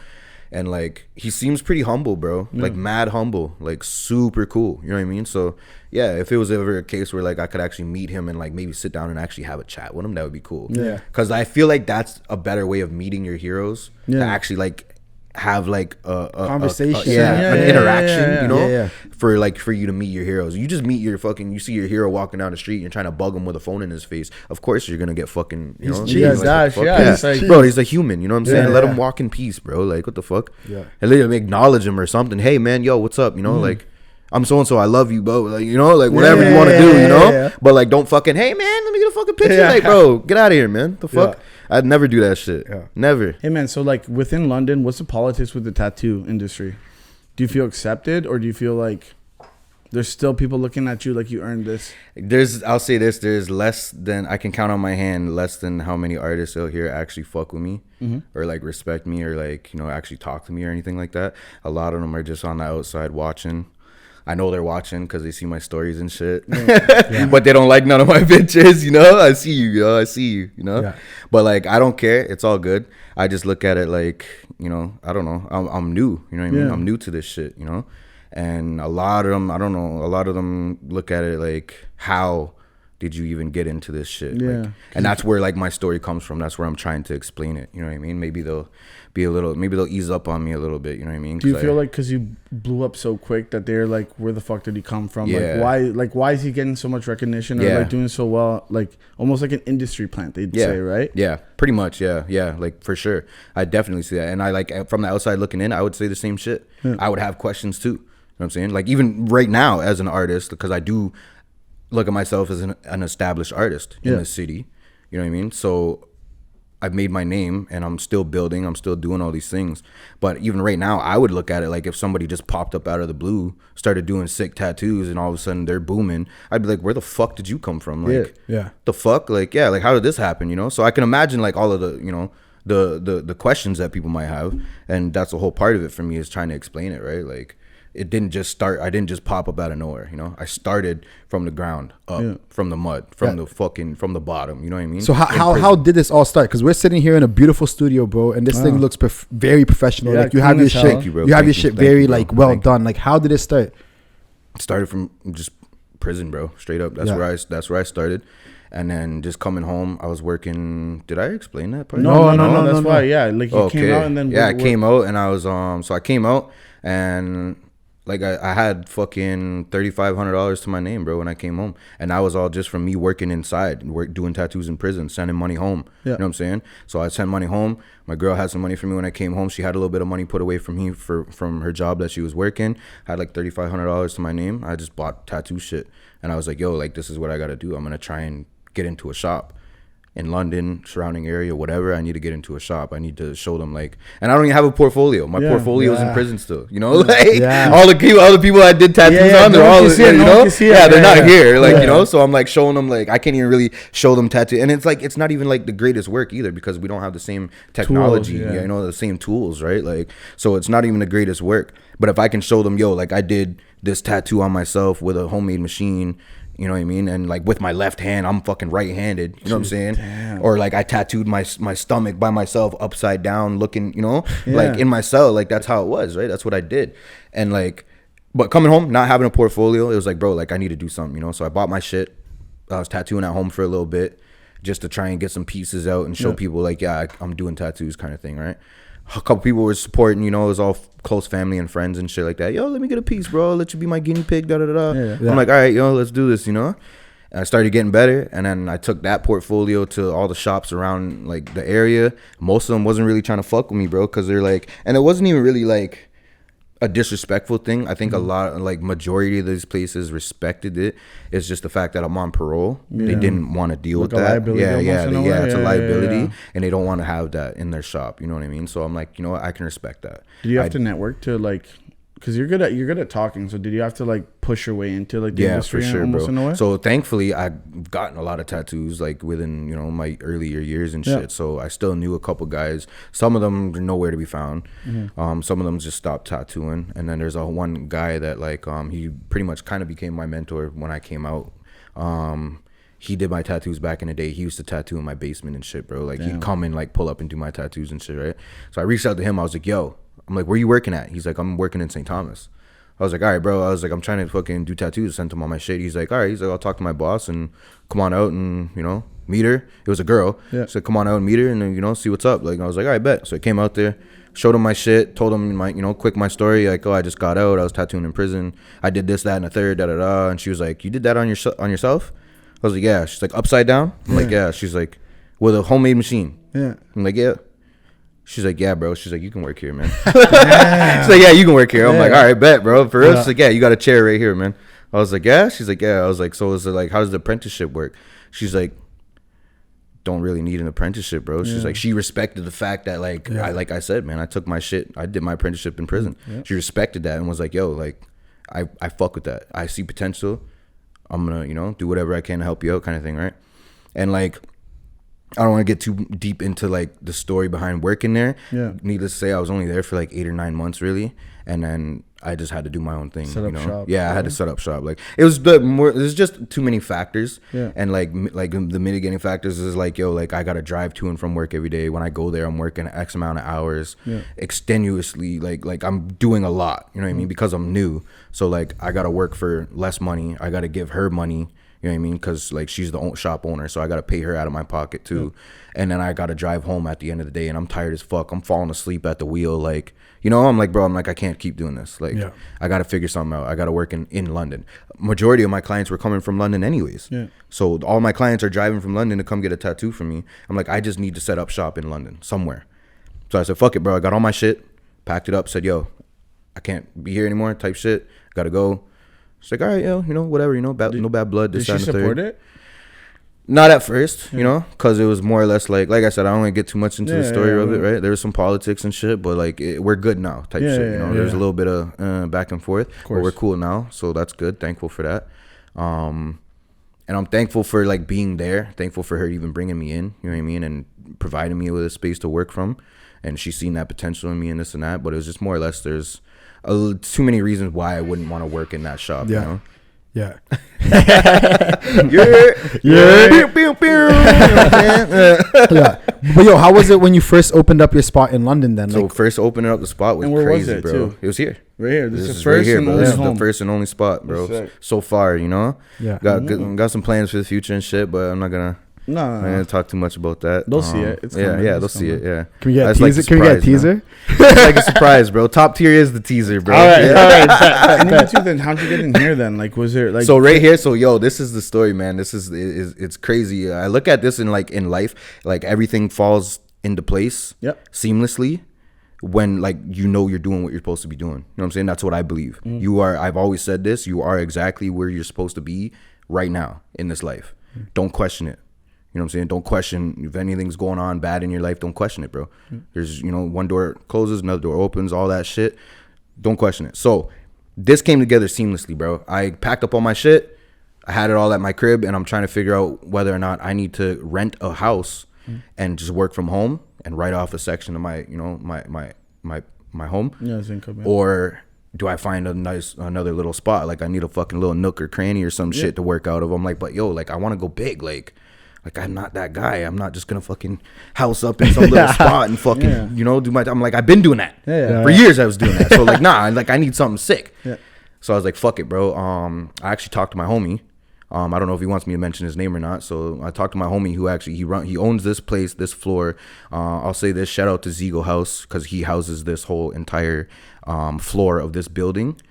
And like, he seems pretty humble, bro. Like, mad humble, like super cool. You know what I mean? So yeah, if it was ever a case where like I could actually meet him and like maybe sit down and actually have a chat with him, that would be cool. Yeah. Because I feel like that's a better way of meeting your heroes, to actually like have like a conversation, an interaction, you know, for you to meet your heroes. You just meet you see your hero walking down the street and you're trying to bug him with a phone in his face. Of course you're gonna get fucking, you know, bro, he's a human, you know what I'm saying? Let him walk in peace, bro. Like, what the fuck? And let him acknowledge him or something. Hey man, yo, what's up? You know, like, I'm so and so, I love you, bro. Like, you know, like whatever you want to do, you know. But like, don't fucking, hey man, let me get a fucking picture. Like, bro, get out of here, man. The fuck? I'd never do that shit. Never. Hey man, so like within London, what's the politics with the tattoo industry? Do you feel accepted, or do you feel like There's still people looking at you like you earned this. I'll say this, there's less than, I can count on my hand, less than how many artists out here actually fuck with me or like respect me or like, you know, actually talk to me or anything like that. A lot of them are just on the outside watching. I know they're watching because they see my stories and shit, but they don't like none of my bitches, you know? I see you, yo. I see you, you know? Yeah. But like, I don't care. It's all good. I just look at it like, you know, I don't know. I'm new, you know what I mean? I'm new to this shit, you know? And a lot of them, I don't know, a lot of them look at it like, how did you even get into this shit? Yeah. Like, and that's where like my story comes from. That's where I'm trying to explain it. You know what I mean? Maybe they'll be a little, maybe they'll ease up on me a little bit. You know what I mean? Do you feel like because you blew up so quick that they're like, where the fuck did he come from? Yeah. Like why is he getting so much recognition or like doing so well? Like almost like an industry plant, they'd say, right? Yeah, pretty much. Yeah, like for sure. I definitely see that. And I like from the outside looking in, I would say the same shit. Yeah. I would have questions too. You know what I'm saying? Like even right now as an artist, because I do look at myself as an established artist in the city. You know what I mean? So I've made my name and I'm still building. I'm still doing all these things. But even right now, I would look at it like if somebody just popped up out of the blue, started doing sick tattoos and all of a sudden they're booming, I'd be like, where the fuck did you come from? Like, the fuck? Like, yeah, like how did this happen? You know? So I can imagine like all of the, you know, the questions that people might have. And that's the whole part of it for me is trying to explain it, right? Like, it didn't just start, I didn't just pop up out of nowhere, you know? I started from the ground up, from the mud, from the bottom, you know what I mean? So how did this all start? Because we're sitting here in a beautiful studio, bro, and this thing looks very professional. Like you have your shit, you have your shit very like well done. Like how did it start? It started from just prison, bro, straight up. That's where I started. And then just coming home, I was working. Did I explain that part? No. That's why, like you came out and then I came out and I was so I came out and like I had fucking $3,500 to my name, bro, when I came home, and that was all just from me working inside, doing tattoos in prison, sending money home. You know what I'm saying? So I sent money home. My girl had some money for me when I came home. She had a little bit of money put away from me from her job that she was working. I had like $3,500 to my name. I just bought tattoo shit, and I was like, yo, like this is what I gotta do. I'm gonna try and get into a shop in London, surrounding area, whatever. I need to get into a shop. I need to show them like, and I don't even have a portfolio. My portfolio is in prison still, you know, like all the people I did tattoos on, they're all, you know, they're not here, like, you know, so I'm like showing them, like, I can't even really show them tattoo. And it's like, it's not even like the greatest work either, because we don't have the same technology, you know, the same tools, right? Like, so it's not even the greatest work. But if I can show them, yo, like I did this tattoo on myself with a homemade machine, you know what I mean? And like with my left hand, I'm fucking right-handed. You know what I'm saying? Damn. Or like I tattooed my stomach by myself upside down looking, you know, like in my cell. Like that's how it was, right? That's what I did. And like, but coming home, not having a portfolio, it was like, bro, like I need to do something, you know? So I bought my shit. I was tattooing at home for a little bit just to try and get some pieces out and show people like, yeah, I'm doing tattoos kind of thing, right? A couple people were supporting, you know, it was all close family and friends and shit like that. Yo, let me get a piece, bro. I'll let you be my guinea pig, da-da-da. I'm like, all right, yo, let's do this, you know? And I started getting better, and then I took that portfolio to all the shops around, like, the area. Most of them wasn't really trying to fuck with me, bro, because they're like, and it wasn't even really, like, a disrespectful thing. I think a lot, like, majority of these places respected it. It's just the fact that I'm on parole. They didn't want to deal with that. It's a liability, and they don't want to have that in their shop. You know what I mean? So I'm like, you know what? I can respect that. Did you have to network to like? Because you're good at talking. So did you have to like push your way into like the industry? For sure, almost bro. in a way? So thankfully, I've gotten a lot of tattoos like within, you know, my earlier years and shit. So I still knew a couple guys. Some of them are nowhere to be found. Some of them just stopped tattooing. And then there's one guy that like he pretty much kind of became my mentor when I came out. He did my tattoos back in the day. He used to tattoo in my basement and shit, bro. Like he'd come and like pull up and do my tattoos and shit, right? So I reached out to him. I was like, yo. I'm like, where you working at? He's like, I'm working in St. Thomas. I was like, all right, bro. I was like, I'm trying to fucking do tattoos, send him all my shit. He's like, all right. He's like, I'll talk to my boss and come on out and, you know, meet her. It was a girl. So come on out and meet her and then, you know, see what's up. Like, I was like, all right, bet. So I came out there, showed him my shit, told him my, you know, my story. Like, oh, I just got out. I was tattooing in prison. I did this, that, and the third, da-da-da. And she was like, you did that on yourself? I was like, yeah. She's like, upside down? I'm like, yeah. She's like, with a homemade machine. I'm like, yeah. She's like, yeah, bro. She's like, you can work here, man. She's like, yeah, you can work here. I'm like, all right, bet, bro. For real? She's like, yeah, you got a chair right here, man. I was like, yeah. She's like, yeah. I was like, so is it like, how does the apprenticeship work? She's like, don't really need an apprenticeship, bro. She's like, she respected the fact that like I said, man, I took my shit. I did my apprenticeship in prison. She respected that and was like, yo, like, I fuck with that. I see potential. I'm gonna, you know, do whatever I can to help you out, kind of thing, right? And like, I don't want to get too deep into like the story behind working there. Yeah. Needless to say, I was only there for like 8 or 9 months, really, and then I just had to do my own thing. Set up shop. Yeah, I had to set up shop. Like it was there's just too many factors. Yeah. And like the mitigating factors is like, yo, like I gotta drive to and from work every day. When I go there, I'm working X amount of hours, extenuously. Like I'm doing a lot. You know what I mean? Because I'm new, so like I gotta work for less money. I gotta give her money. You know what I mean? Because like she's the shop owner, so I gotta pay her out of my pocket too. And then I gotta drive home at the end of the day, and I'm tired as fuck. I'm falling asleep at the wheel, like, you know. I'm like, bro, I can't keep doing this. Like, I gotta figure something out. I gotta work in London. Majority of my clients were coming from London anyways. Yeah. So all my clients are driving from London to come get a tattoo from me. I'm like, I just need to set up shop in London somewhere. So I said, fuck it, bro. I got all my shit, packed it up, said, yo, I can't be here anymore. Type shit. Gotta go. She's like, all right, yo, you know, whatever, you know, no bad blood. Did she support it? Not at first, you know, because it was more or less like I said, I don't want to get too much into the story of it, right? There was some politics and shit, but like we're good now type shit, you know. There's a little bit of back and forth, but we're cool now, so that's good. Thankful for that. And I'm thankful for like being there, thankful for her even bringing me in, you know what I mean, and providing me with a space to work from. And she's seen that potential in me and this and that, but it was just more or less there's too many reasons why I wouldn't want to work in that shop, you know? Yeah. But yo, how was it when you first opened up your spot in London then? So first opening up the spot was crazy, bro. Too? It was here. Right here. This is the first right here, and bro. only This is home. the first and only spot, bro. So far, you know? Yeah. Got some plans for the future and shit, but I'm not gonna talk too much about that. They'll see it. It's coming. They'll see it. Yeah. Can we get a teaser? Can we get a teaser? It's like a surprise, bro. Top tier is the teaser, bro. All right. And you then, how'd you get in here then? Like, was there like? So right here, so yo, this is the story, man. This is it's crazy. I look at this in life, like everything falls into place, seamlessly. When like you're doing what you're supposed to be doing. You know what I'm saying? That's what I believe. I've always said this. You are exactly where you're supposed to be right now in this life. Don't question it. You know what I'm saying? Don't question if anything's going on bad in your life. Don't question it, bro. There's, you know, one door closes, another door opens, all that shit. Don't question it. So this came together seamlessly, bro. I packed up all my shit. I had it all at my crib, and I'm trying to figure out whether or not I need to rent a house and just work from home and write off a section of my, you know, my home. Or do I find another little spot? Like I need a fucking little nook or cranny or some shit to work out of. I'm like, but yo, like I want to go big, like I'm not that guy. I'm not just gonna fucking house up in some little spot and fucking you know do my. I'm like, I've been doing that for years. I was doing that. So like, nah, like I need something sick. So I was like, fuck it, bro. I actually talked to my homie. I don't know if he wants me to mention his name or not. So I talked to my homie who actually he owns this place, this floor. I'll say this, shout out to Ziegel House, because he houses this whole entire floor of this building.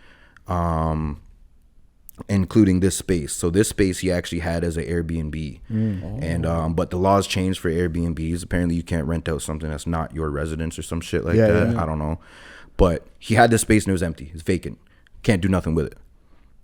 Including this space. So this space he actually had as an Airbnb. And but the laws changed for Airbnbs. Apparently you can't rent out something that's not your residence or some shit like that. I don't know. But he had this space and it was empty. It's vacant. Can't do nothing with it.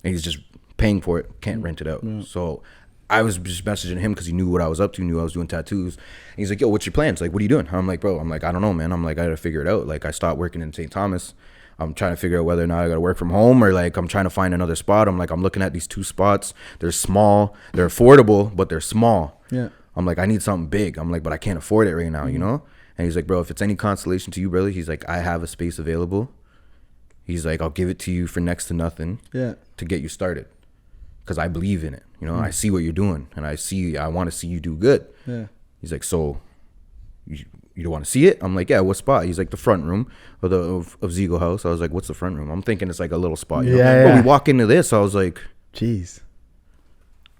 And he's just paying for it. Can't rent it out. So I was just messaging him because he knew what I was up to, knew I was doing tattoos. And he's like, yo, what's your plans? Like, what are you doing? I'm like, bro, I don't know, man. I'm like, I gotta figure it out. Like I stopped working in St. Thomas. I'm trying to figure out whether or not I got to work from home or like I'm trying to find another spot. I'm like, I'm looking at these 2 spots. They're small. They're affordable, but they're small. I'm like, I need something big. I'm like, but I can't afford it right now, you know? And he's like, bro, if it's any consolation to you, brother, he's like, I have a space available. He's like, I'll give it to you for next to nothing to get you started. Because I believe in it. You know, I see what you're doing and I want to see you do good. He's like, so you don't want to see it? I'm like, yeah, what spot? He's like, the front room of Ziegel House. I was like, what's the front room? I'm thinking it's like a little spot. You know? But we walk into this, I was like, jeez.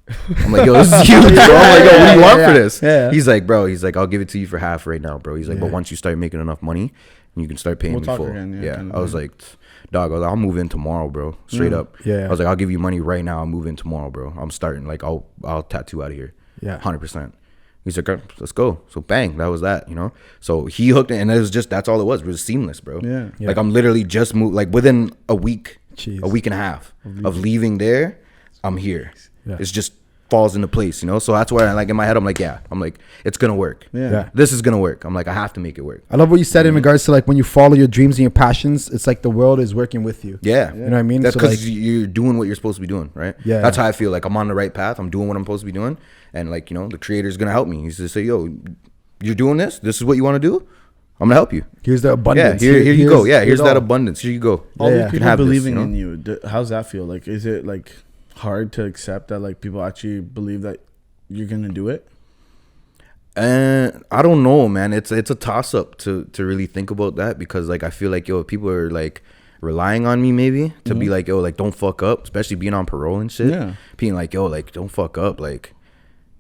I'm like, yo, this is huge, bro. I'm like, yo, what do you want for this? He's like, bro, he's like, I'll give it to you for half right now, bro. He's like, but once you start making enough money, you can start paying me full. Again, I was like, dog, I'll move in tomorrow, bro. Straight up. I was like, I'll give you money right now. I'll move in tomorrow, bro. I'm starting. Like, I'll tattoo out of here. 100%. He's like, let's go. So bang, that was that, you know? So he hooked it, and it was just, that's all it was. It was seamless, bro. Like I'm literally just moved, like within a week and a half of leaving there, I'm here. It's just falls into place, you know. So that's why, like, in my head, I'm like, it's gonna work. Yeah. This is gonna work. I'm like, I have to make it work. I love what you said in regards to like when you follow your dreams and your passions, it's like the world is working with you. Yeah. You know what I mean? That's So, because like, you're doing what you're supposed to be doing, right? Yeah. That's how I feel. Like I'm on the right path. I'm doing what I'm supposed to be doing, and like, you know, the creator's gonna help me. He's just say, yo, you're doing this. This is what you want to do. I'm gonna help you. here's the abundance. Yeah, here you go. Yeah, here's that all. abundance. Here you go. All Yeah. these You people have this, believing you know? in you. How's that feel? Like, is it like hard to accept that like people actually believe that you're gonna do it? And I don't know, man. It's a toss up to really think about that, because like I feel like, yo, people are like relying on me maybe to be like, yo, like don't fuck up, especially being on parole and shit. Yeah. Being like, yo, like don't fuck up, like,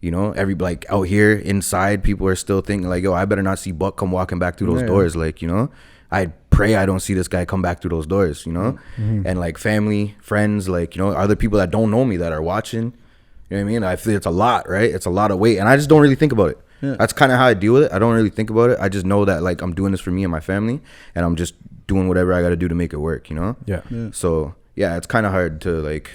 you know, every like out here inside, people are still thinking like, yo, I better not see Buck come walking back through those Yeah. doors. Like, you know, I pray I don't see this guy come back through those doors, you know. And like family, friends, like, you know, other people that don't know me that are watching. You know what I mean? I feel it's a lot, right? It's a lot of weight, and I just don't really think about it. Yeah. That's kind of how I deal with it. I don't really think about it. I just know that like I'm doing this for me and my family, and I'm just doing whatever I got to do to make it work, you know? Yeah. So yeah, it's kind of hard to like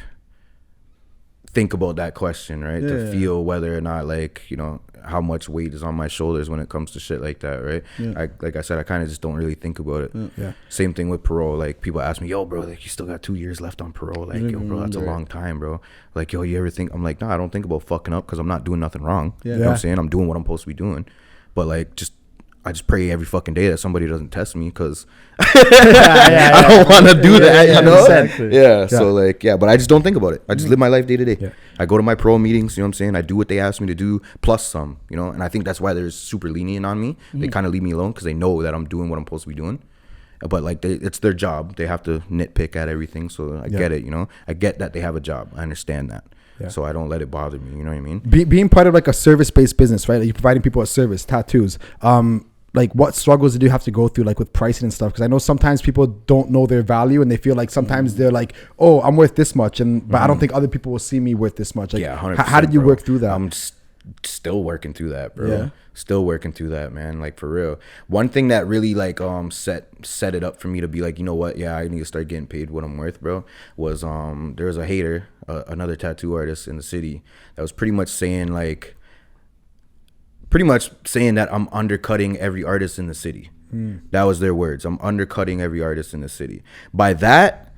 think about that question, right? To Yeah. feel whether or not, like, you know, how much weight is on my shoulders when it comes to shit like that, right? Yeah. Like I said, I kind of just don't really think about it. Yeah. Same thing with parole. Like people ask me, yo, bro, like you still got 2 years left on parole. Like, yo, bro, that's a long time, bro. Like, yo, you ever think? I'm like, no, I don't think about fucking up, because I'm not doing nothing wrong. Yeah. You know what I'm saying? I'm doing what I'm supposed to be doing. But like, I just pray every fucking day that somebody doesn't test me, because I don't want to do that, you know? Exactly. Yeah, so like, yeah, but I just don't think about it. I just live my life day to day. Yeah. I go to my parole meetings, you know what I'm saying? I do what they ask me to do, plus some, you know? And I think that's why they're super lenient on me. They kind of leave me alone, because they know that I'm doing what I'm supposed to be doing. But like, it's their job. They have to nitpick at everything, so I get it, you know? I get that they have a job. I understand that. Yeah. So I don't let it bother me, you know what I mean? Being part of like a service-based business, right? Like you're providing people a service, tattoos. Like what struggles did you have to go through, like with pricing and stuff? Because I know sometimes people don't know their value, and they feel like sometimes they're like, oh, I'm worth this much, but I don't think other people will see me worth this much. Like, Yeah, 100%, how did you bro. work through that? I'm still working through that, bro. Yeah. Still working through that, man. Like, for real. One thing that really like set it up for me to be like, you know what? Yeah, I need to start getting paid what I'm worth, bro. Was there was a hater, another tattoo artist in the city, that was pretty much saying that I'm undercutting every artist in the city. That was their words. I'm undercutting every artist in the city. By that,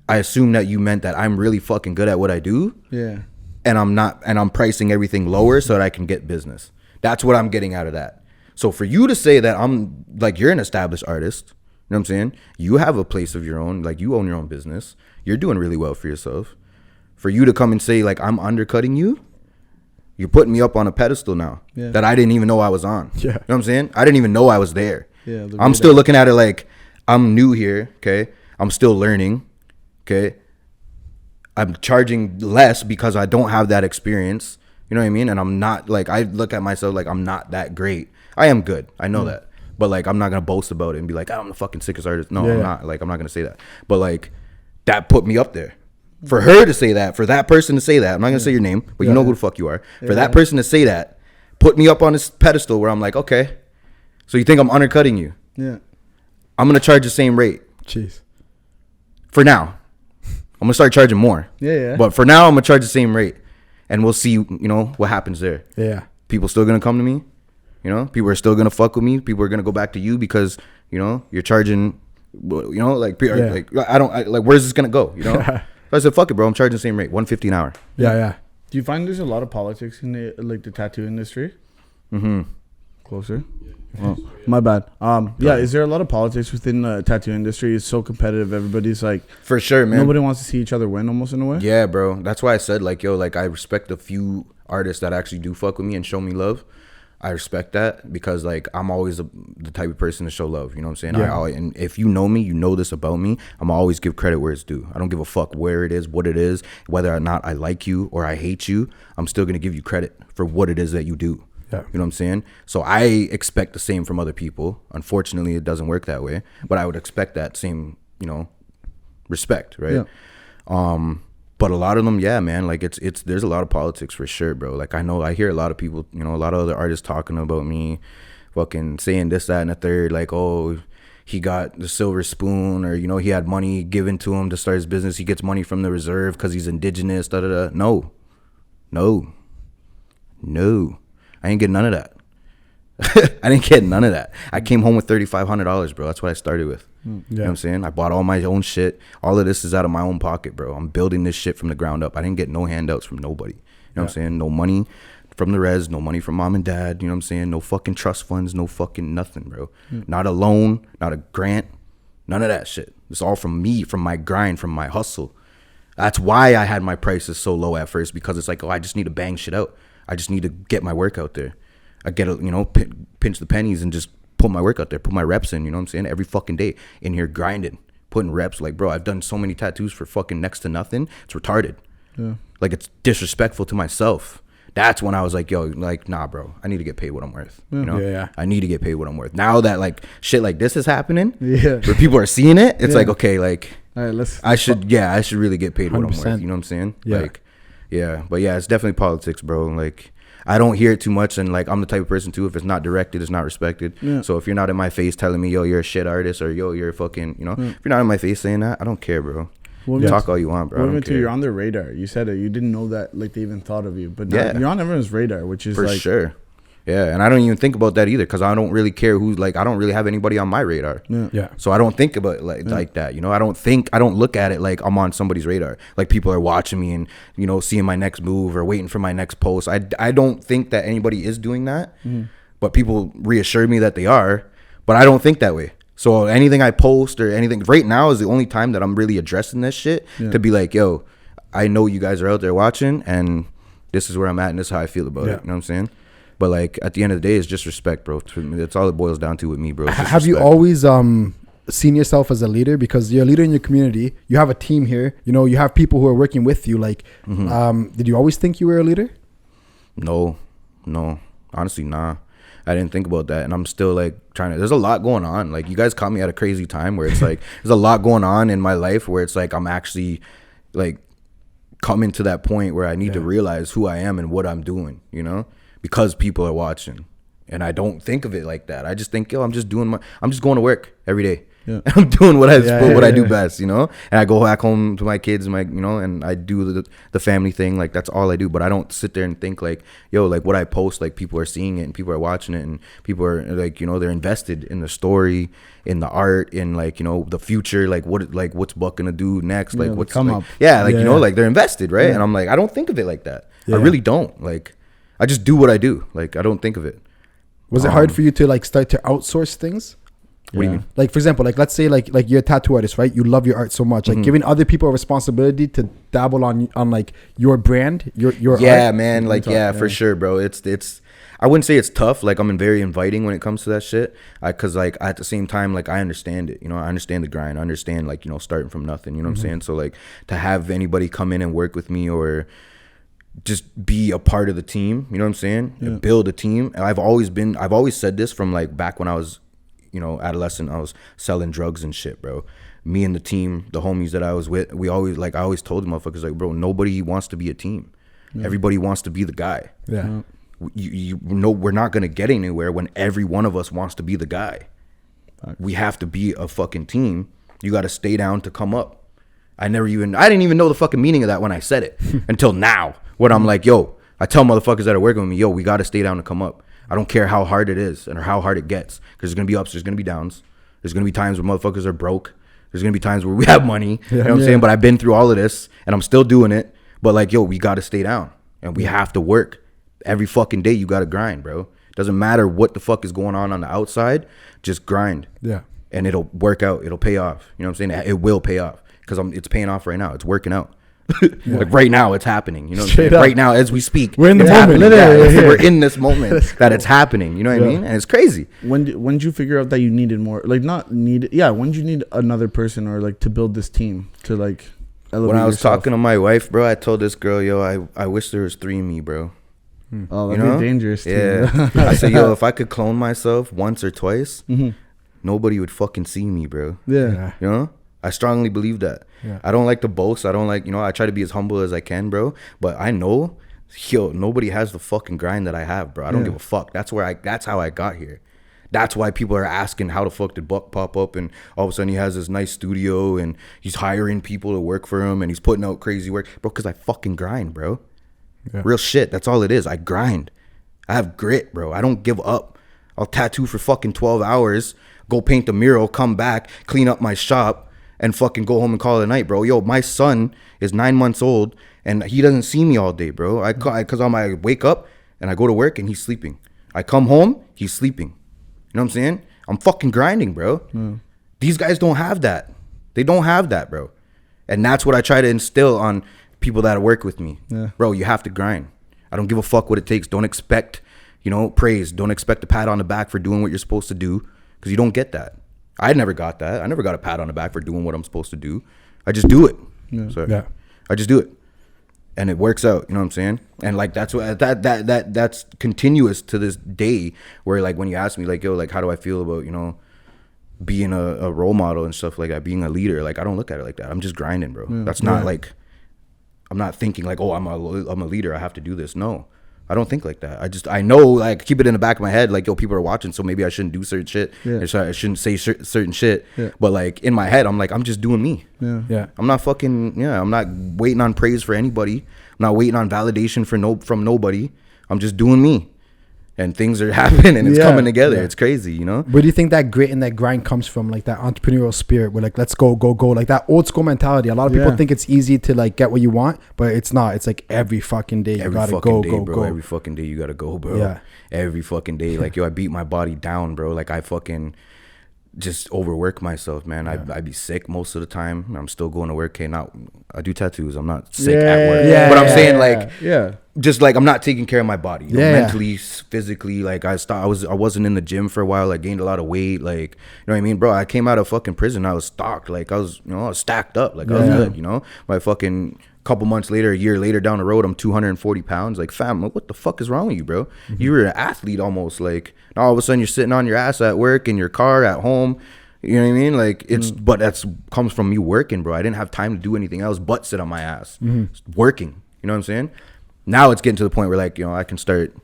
I assume that you meant that I'm really fucking good at what I do. Yeah. And I'm pricing everything lower so that I can get business. That's what I'm getting out of that. So for you to say that I'm like, you're an established artist, you know what I'm saying? You have a place of your own, like you own your own business. You're doing really well for yourself. For you to come and say like, I'm undercutting you, you're putting me up on a pedestal now that I didn't even know I was on. Yeah. You know what I'm saying? I didn't even know I was there. Yeah, I'm still looking at it like I'm new here, okay? I'm still learning, okay? I'm charging less because I don't have that experience. You know what I mean? And I'm not like, I look at myself like I'm not that great. I am good. I know that. But like, I'm not going to boast about it and be like, oh, I'm the fucking sickest artist. No, I'm not. Like, I'm not going to say that. But like, that put me up there. For her to say that, for that person to say that, I'm not going to say your name, but you know who the fuck you are. For that person to say that, put me up on this pedestal where I'm like, okay, so you think I'm undercutting you? Yeah. I'm going to charge the same rate. Jeez. For now. I'm going to start charging more. Yeah. But for now, I'm going to charge the same rate. And we'll see, you know, what happens there. Yeah. People still going to come to me. You know, people are still going to fuck with me. People are going to go back to you because, you know, you're charging, you know, like, like where's this going to go? You know? So I said, fuck it, bro. I'm charging the same rate, $150 an hour. Yeah. Do you find there's a lot of politics in the tattoo industry? Closer. Oh, my bad. Yeah, is there a lot of politics within the tattoo industry? It's so competitive. Everybody's like, For sure, man. nobody wants to see each other win, almost in a way. Yeah, bro. That's why I said, like, yo, like, I respect the few artists that actually do fuck with me and show me love. I respect that because, like, I'm always the type of person to show love. You know what I'm saying? Yeah. And if you know me, you know this about me. I'm always give credit where it's due. I don't give a fuck where it is, what it is, whether or not I like you or I hate you. I'm still going to give you credit for what it is that you do. Yeah. You know what I'm saying? So I expect the same from other people. Unfortunately, it doesn't work that way. But I would expect that same, you know, respect, right? Yeah. But a lot of them, yeah, man, like it's there's a lot of politics for sure, bro. Like I hear a lot of people, you know, a lot of other artists talking about me, fucking saying this, that, and the third, like, oh, he got the silver spoon, or, you know, he had money given to him to start his business. He gets money from the reserve because he's indigenous, da da da. No, No. I ain't get none of that. I didn't get none of that. I came home with $3,500, bro. That's what I started with. You know what I'm saying? I bought all my own shit. All of this is out of my own pocket, bro. I'm building this shit from the ground up. I didn't get no handouts from nobody. You know what I'm saying? No money from the res, no money from mom and dad. You know what I'm saying? No fucking trust funds, no fucking nothing, bro. Not a loan, not a grant, none of that shit. It's all from me, from my grind, from my hustle. That's why I had my prices so low at first, because it's like, oh, I just need to bang shit out. I just need to get my work out there. I get to, pinch the pennies and just put my work out there, put my reps in, you know what I'm saying? Every fucking day in here grinding, putting reps. Like, bro, I've done so many tattoos for fucking next to nothing. It's retarded. Yeah. Like, it's disrespectful to myself. That's when I was like, yo, like, nah, bro, I need to get paid what I'm worth. You know? Yeah. I need to get paid what I'm worth. Now that, like, shit like this is happening, where people are seeing it, it's like, okay, like, all right, I should really get paid what I'm worth. You know what I'm saying? Yeah. Like, yeah. But yeah, it's definitely politics, bro. Like, I don't hear it too much, and like I'm the type of person too, if it's not directed, it's not respected. So if you're not in my face telling me, yo, you're a shit artist, or yo, you're a fucking, if you're not in my face saying that, I don't care, bro. Talk all you want, bro. Well, you're on their radar. You said it. You didn't know that, like, they even thought of you, but now you're on everyone's radar, which is for like, sure. Yeah, and I don't even think about that either, because I don't really care who's, like, I don't really have anybody on my radar. So I don't think about it like that, I don't look at it like I'm on somebody's radar, like people are watching me and, seeing my next move or waiting for my next post. I don't think that anybody is doing that, but people reassure me that they are, but I don't think that way. So anything I post or anything right now is the only time that I'm really addressing this shit, to be like, yo, I know you guys are out there watching, and this is where I'm at, and this is how I feel about it. You know what I'm saying? But like at the end of the day, it's just respect, bro. That's all it boils down to with me, bro. Have you always seen yourself as a leader? Because you're a leader in your community. You have a team here. You have people who are working with you. Like, did you always think you were a leader? No. Honestly, nah. I didn't think about that, and I'm still like there's a lot going on. Like, you guys caught me at a crazy time where it's like there's a lot going on in my life where it's like I'm actually like coming to that point where I need to realize who I am and what I'm doing, because people are watching. And I don't think of it like that. I just think, yo, I'm just going to work every day. I'm doing what I do best, and I go back home to my kids and and I do the family thing. Like, that's all I do. But I don't sit there and think like, yo, like what I post, like people are seeing it and people are watching it and people are like, they're invested in the story, in the art, in like, the future, like what's Buck gonna do next, like what's come up. Like they're invested, right? And I'm like, I don't think of it like that. I really don't. Like, I just do what I do. Like, I don't think of it. Was it hard for you to like start to outsource things? What do you mean? Like, for example, like let's say like you're a tattoo artist, right? You love your art so much, like giving other people a responsibility to dabble on like your brand, your art. Man, like for sure, bro. It's I wouldn't say it's tough. Like, I'm very inviting when it comes to that shit. Cause like at the same time, like I understand it. I understand the grind. I understand like starting from nothing. You know what I'm saying? So like to have anybody come in and work with me or just be a part of the team, you know what I'm saying? And build a team. And I've always said this from like back when I was, adolescent. I was selling drugs and shit, bro. Me and the team, the homies that I was with, I always told the motherfuckers, like, bro, nobody wants to be a team. Everybody wants to be the guy. We're not gonna get anywhere when every one of us wants to be the guy. We have to be a fucking team. You got to stay down to come up. I didn't even know the fucking meaning of that when I said it until now. When I'm like, yo, I tell motherfuckers that are working with me, yo, we got to stay down to come up. I don't care how hard it is and how hard it gets, because there's going to be ups, there's going to be downs. There's going to be times where motherfuckers are broke. There's going to be times where we have money. You know what I'm saying? But I've been through all of this and I'm still doing it. But like, yo, we got to stay down and we have to work. Every fucking day you got to grind, bro. Doesn't matter what the fuck is going on the outside. Just grind. Yeah. And it'll work out. It'll pay off. You know what I'm saying? It will pay off, because it's paying off right now. It's working out. Like right now it's happening, you know what I'm saying? Right now as we speak, we're in the moment. We're in this moment that it's happening, you know what I mean? And it's crazy. When did you figure out that you needed more, like not needed, when did you need another person or like to build this team to like elevate when I was yourself? talking to my wife, bro, I told this girl, yo, I wish there was 3 of me, bro. Oh, that'd be dangerous too. Yeah. I said, yo, if I could clone myself once or twice, nobody would fucking see me, bro. Yeah. You know, I strongly believe that. Yeah. I don't like to boast. I don't like, I try to be as humble as I can, bro. But I know, nobody has the fucking grind that I have, bro. I don't give a fuck. That's how I got here. That's why people are asking, how the fuck did Buck pop up? And all of a sudden he has this nice studio and he's hiring people to work for him and he's putting out crazy work, bro. Because I fucking grind, bro. Real shit. That's all it is. I grind. I have grit, bro. I don't give up. I'll tattoo for fucking 12 hours, go paint the mural, come back, clean up my shop, and fucking go home and call it a night, bro. Yo, my son is 9 months old, and he doesn't see me all day, bro. Because I wake up, and I go to work, and he's sleeping. I come home, he's sleeping. You know what I'm saying? I'm fucking grinding, bro. These guys don't have that. They don't have that, bro. And that's what I try to instill on people that work with me. Bro, you have to grind. I don't give a fuck what it takes. Don't expect, praise. Don't expect a pat on the back for doing what you're supposed to do, because you don't get that. I never got that. I never got a pat on the back for doing what I'm supposed to do. I just do it. I just do it. And it works out, you know what I'm saying? And like that's what that's continuous to this day, where like when you ask me like, yo, like how do I feel about, being a role model and stuff like that, being a leader, like I don't look at it like that. I'm just grinding, bro. That's not like, I'm not thinking like, oh, I'm a leader, I have to do this. No, I don't think like that. I know, like, keep it in the back of my head, like, yo, people are watching, so maybe I shouldn't do certain shit. I shouldn't say certain shit. But like in my head, I'm like, I'm just doing me. I'm not fucking, I'm not waiting on praise for anybody. I'm not waiting on validation from nobody. I'm just doing me. And things are happening and it's coming together. It's crazy, Where do you think that grit and that grind comes from? Like that entrepreneurial spirit where like, let's go, like that old school mentality. A lot of people think it's easy to like get what you want, but it's not. It's like every fucking day you gotta go. Every fucking day you gotta go, bro. Every fucking day. Like, yo, I beat my body down, bro. Like I fucking just overwork myself, man. I be sick most of the time. I'm still going to work. Okay, now I do tattoos. I'm not sick at work. But I'm saying like, just like I'm not taking care of my body, mentally, physically. Like I wasn't in the gym for a while. I gained a lot of weight. Like, you know what I mean, bro? I came out of fucking prison. I was stocked. Like I was, I was stacked up. Like I was good. My fucking couple months later, a year later down the road, I'm 240 pounds. Like, fam, what the fuck is wrong with you, bro? You were an athlete almost. Like, now all of a sudden you're sitting on your ass at work, in your car, at home. You know what I mean? Like, it's, but that's comes from me working, bro. I didn't have time to do anything else but sit on my ass, working. You know what I'm saying? Now it's getting to the point where, like, I can start,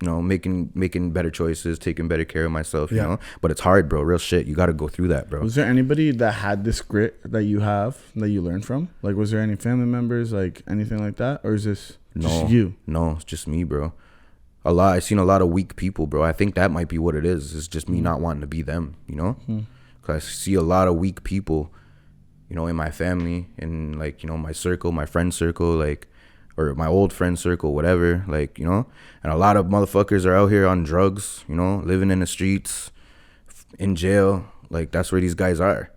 making better choices, taking better care of myself, you know? But it's hard, bro. Real shit. You got to go through that, bro. Was there anybody that had this grit that you have, that you learned from? Like, was there any family members, like, anything like that? Or is this just you? No, it's just me, bro. I've seen a lot of weak people, bro. I think that might be what it is. It's just me not wanting to be them, Because I see a lot of weak people, in my family, in, like, my circle, my friend circle, like, or my old friend circle, whatever, like, and a lot of motherfuckers are out here on drugs, living in the streets, in jail. Like, that's where these guys are.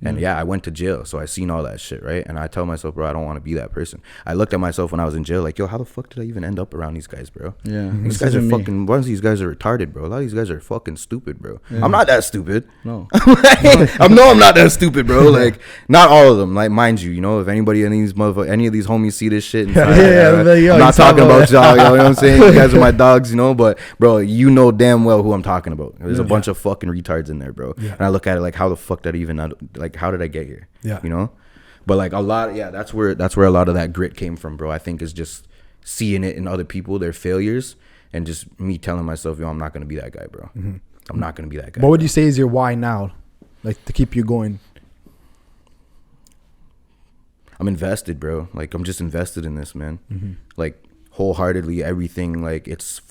And I went to jail, so I seen all that shit, right? And I tell myself, bro, I don't want to be that person. I looked at myself when I was in jail, like, yo, how the fuck did I even end up around these guys, bro? These guys are fucking, one of these guys are retarded, bro. A lot of these guys are fucking stupid, bro. I'm not that stupid. No. I'm not that stupid, bro. Like, not all of them. Like, mind you, if anybody, any of these homies see this shit, I'm not talking about y'all, you know what I'm saying? You guys are my dogs, but, bro, damn well who I'm talking about. There's a bunch of fucking retards in there, bro. And I look at it like, how the fuck did I even, like, how did I get here? But like a lot, that's where a lot of that grit came from, bro. I think is just seeing it in other people, their failures, and just me telling myself, yo, I'm not gonna be that guy, bro. I'm not gonna be that guy. What would you say is your why now, like, to keep you going? I'm invested, bro. Like, I'm just invested in this, man. Like, wholeheartedly, everything. Like, it's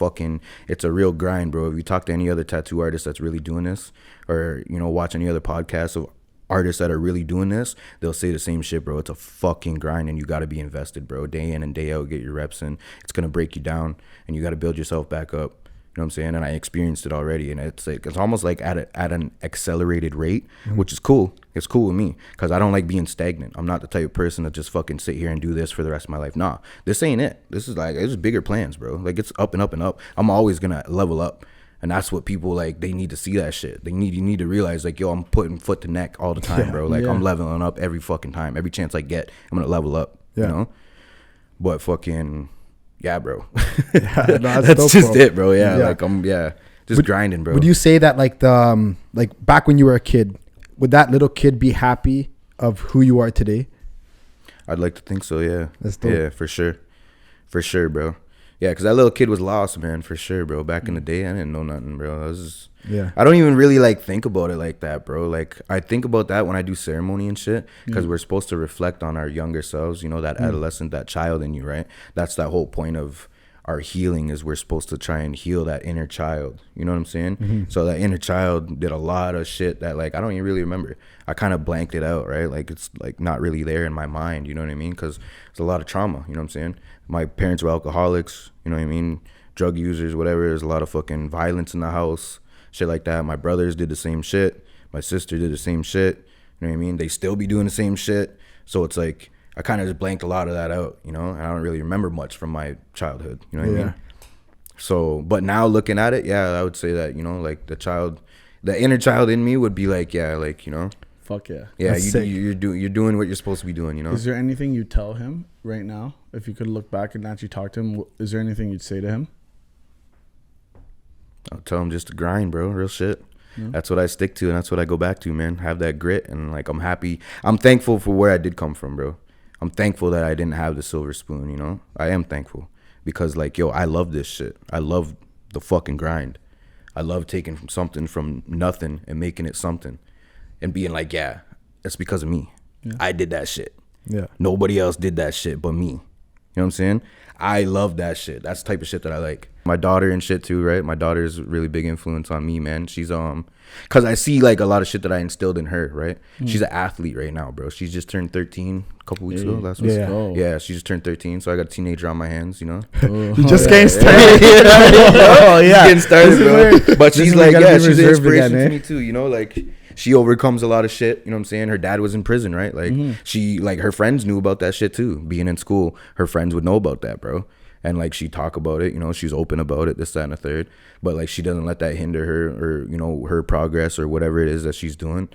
a real grind, bro. If you talk to any other tattoo artist that's really doing this, or watch any other podcasts of artists that are really doing this, they'll say the same shit, bro. It's a fucking grind, and you got to be invested, bro. Day in and day out, get your reps in. It's gonna break you down, and you got to build yourself back up. You know what I'm saying? And I experienced it already, and it's almost like at an accelerated rate, which is cool. It's cool with me, because I don't like being stagnant. I'm not the type of person to just fucking sit here and do this for the rest of my life. Nah, this ain't it. This is like, it's bigger plans, bro. Like, it's up and up and up. I'm always gonna level up. And that's what people, like, they need to see that shit. You need to realize, like, yo, I'm putting foot to neck all the time, bro. Like, I'm leveling up every fucking time. Every chance I get, I'm going to level up, But fucking, bro. That's just it, bro. Like, I'm, just grinding, bro. Would you say that, like, like, back when you were a kid, would that little kid be happy of who you are today? I'd like to think so, yeah. That's dope. Yeah, for sure. For sure, bro. Yeah, because that little kid was lost, man, for sure, bro. Back in the day, I didn't know nothing, bro. I was just, Yeah. I don't even really like think about it like that, bro. Like I think about that when I do ceremony and shit, because we're supposed to reflect on our younger selves, you know, that adolescent, that child in you, right? That's that whole point of our healing, is we're supposed to try and heal that inner child. You know what I'm saying? So that inner child did a lot of shit that like I don't even really remember. I kind of blanked it out, right? Like it's like not really there in my mind. You know what I mean? Because it's a lot of trauma. You know what I'm saying? My parents were alcoholics. You know what I mean? Drug users, whatever. There's a lot of fucking violence in the house, shit like that. My brothers did the same shit. My sister did the same shit. You know what I mean? They still be doing the same shit. So it's like I kind of just blanked a lot of that out, you know? And I don't really remember much from my childhood, you know what I mean? So, but now looking at it, yeah, I would say that, you know, like the inner child in me would be like, yeah, like, you know? Fuck yeah. Yeah, you're doing what you're supposed to be doing, you know? Is there anything you tell him right now? If you could look back and actually talk to him, is there anything you'd say to him? I'll tell him just to grind, bro. Real shit. That's what I stick to, and that's what I go back to, man. Have that grit, and like I'm happy. I'm thankful for where I did come from, bro. I'm thankful that I didn't have the silver spoon, you know? I am thankful because, like, yo, I love this shit. I love the fucking grind. I love taking something from nothing and making it something and being like, yeah, it's because of me. I did that shit. Yeah. Nobody else did that shit but me. You know what I'm saying? I love that shit. That's the type of shit that I like. My daughter and shit too, right? My daughter is a really big influence on me, man. She's cause I see like a lot of shit that I instilled in her, right? She's an athlete right now, bro. She's just turned 13 a couple weeks ago, last week. Yeah, she just turned 13, so I got a teenager on my hands, you know. You just getting started. Oh yeah, getting started, bro. But she's like, yeah, she's an inspiration again, to me too, you know, like she overcomes a lot of shit, you know what I'm saying? Her dad was in prison, right? Like she, like her friends knew about that shit too. Being in school, her friends would know about that, bro. And like she talk about it, you know, she's open about it, this, that, and the third. But like she doesn't let that hinder her or, you know, her progress or whatever it is that she's doing.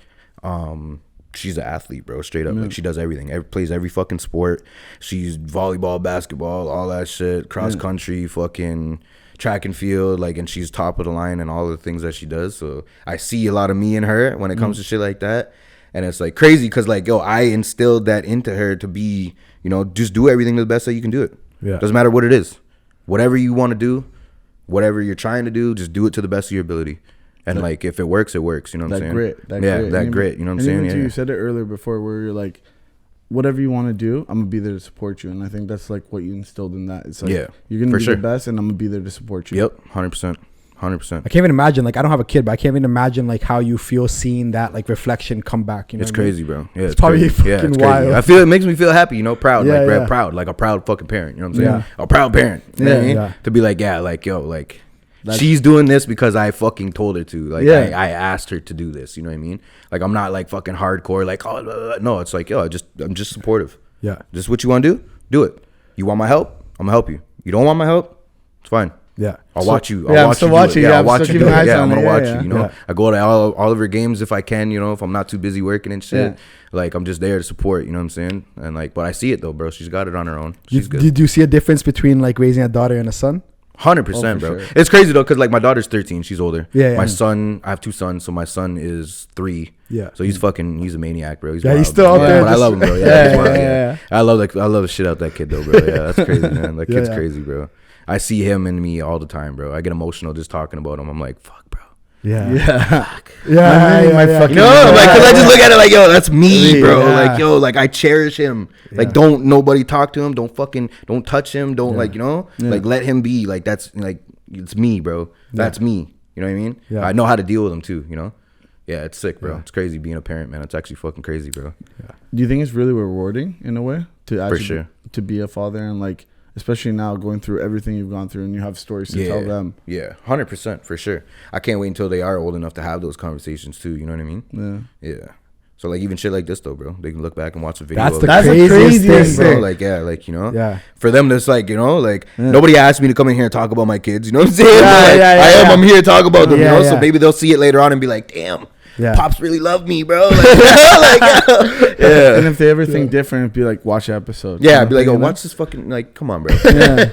She's an athlete, bro, straight up. Like she does everything. Plays every fucking sport. She's volleyball, basketball, all that shit, cross country, fucking track and field, like, and she's top of the line and all the things that she does. So I see a lot of me in her when it comes to shit like that. And it's like crazy because like, yo, I instilled that into her to be, you know, just do everything the best that you can do it. Yeah. Doesn't matter what it is. Whatever you want to do, whatever you're trying to do, just do it to the best of your ability. And like if it works, it works. You know what I'm saying? That grit. You know what I'm saying? You said it earlier before where you're like, whatever you want to do, I'm gonna be there to support you. And I think that's like what you instilled in that. It's like you're gonna be the best, and I'm gonna be there to support you. Yep, 100%. 100%. I can't even imagine, like, I don't have a kid, but I can't even imagine like how you feel seeing that like reflection come back. You know, it's crazy, bro. Yeah, it's probably crazy. fucking It's wild. crazy. I feel it makes me feel happy, you know, proud, Yeah, proud, like a proud fucking parent. You know what I'm saying? Yeah. A proud parent. You know what I mean? Yeah. To be like, yeah, like yo, like she's doing this because I fucking told her to. Like I asked her to do this. You know what I mean? Like I'm not like fucking hardcore. Like oh blah, blah, blah. No, it's like yo, I'm just supportive. Yeah. Just what you want to do it. You want my help? I'm gonna help you. You don't want my help? It's fine. Yeah. I'll watch you. I'm still watching. I'll watch you do it. Yeah, I'm gonna watch you. You know, I go to all of her games if I can. You know, if I'm not too busy working and shit. Like I'm just there to support. You know what I'm saying? And like, but I see it though, bro. She's got it on her own. She's good. Did you see a difference between like raising a daughter and a son? 100%, bro. Sure. It's crazy though, cause like my daughter's 13. She's older. Yeah. My son, I have 2 sons, so my son is 3. Yeah. So he's a maniac, bro. He's he's still out there. But I love him, bro. Yeah. I love the shit out that kid though, bro. Yeah, that's crazy, man. That kid's crazy, bro. I see him in me all the time, bro. I get emotional just talking about him. I'm like, fuck, bro. Yeah. Fuck. Yeah. You know, like, cause I just look at it like, yo, that's me, bro. Like, yo, like I cherish him. Like, don't nobody talk to him. Don't touch him. Don't like, you know, like let him be. Like that's like it's me, bro. That's me. You know what I mean? Yeah. I know how to deal with him too. You know? Yeah, it's sick, bro. It's crazy being a parent, man. It's actually fucking crazy, bro. Yeah. Do you think it's really rewarding in a way to actually For sure. to be a father and like? Especially now going through everything you've gone through and you have stories to tell them. Yeah, 100% for sure. I can't wait until they are old enough to have those conversations too. You know what I mean? Yeah. So like even shit like this though, bro. They can look back and watch a video. That's the craziest thing, bro. Like like you know. Yeah. For them, that's like you know, like nobody asked me to come in here and talk about my kids. You know what I'm saying? I'm here to talk about them. You know, so maybe they'll see it later on and be like, damn. Yeah. Pops really love me, bro. Like, yeah. And if they ever think different, it'd be like, watch the episode. Yeah, I'd be like, oh, watch this fucking, like, come on, bro. Yeah.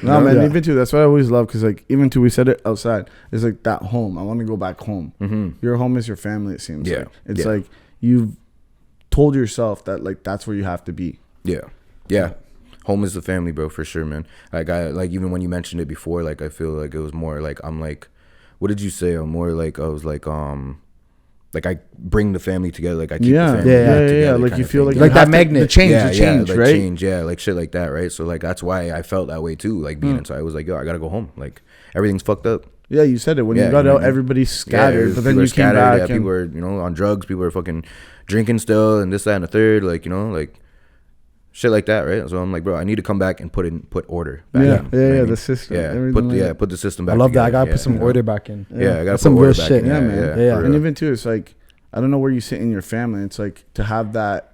No, man, even too, that's what I always love. Because, like, even too, we said it outside. It's like that home. I want to go back home. Mm-hmm. Your home is your family, it seems like. It's like you've told yourself that, like, that's where you have to be. Yeah. Yeah. Home is the family, bro, for sure, man. Like even when you mentioned it before, like I feel like it was more like I'm like, what did you say? I'm more like I was like I bring the family together, like I keep the family together. Like you feel like that magnet, the change, like right? Change, like shit like that, right? So like that's why I felt that way too. Like being inside, I was like, yo, I gotta go home. Like everything's fucked up. Yeah, you said it when you got out. Everybody's scattered, but then you came back. Yeah, people are on drugs. People are fucking drinking still, and this, that, and the third. Like like shit like that, right? So I'm like, bro, I need to come back and put The order back in. the system. Put the system back. I love together. that. I gotta put some order back in. Yeah, I gotta some put order real back shit. in. Yeah, man. Yeah. And even too, it's like I don't know where you sit in your family. It's like to have that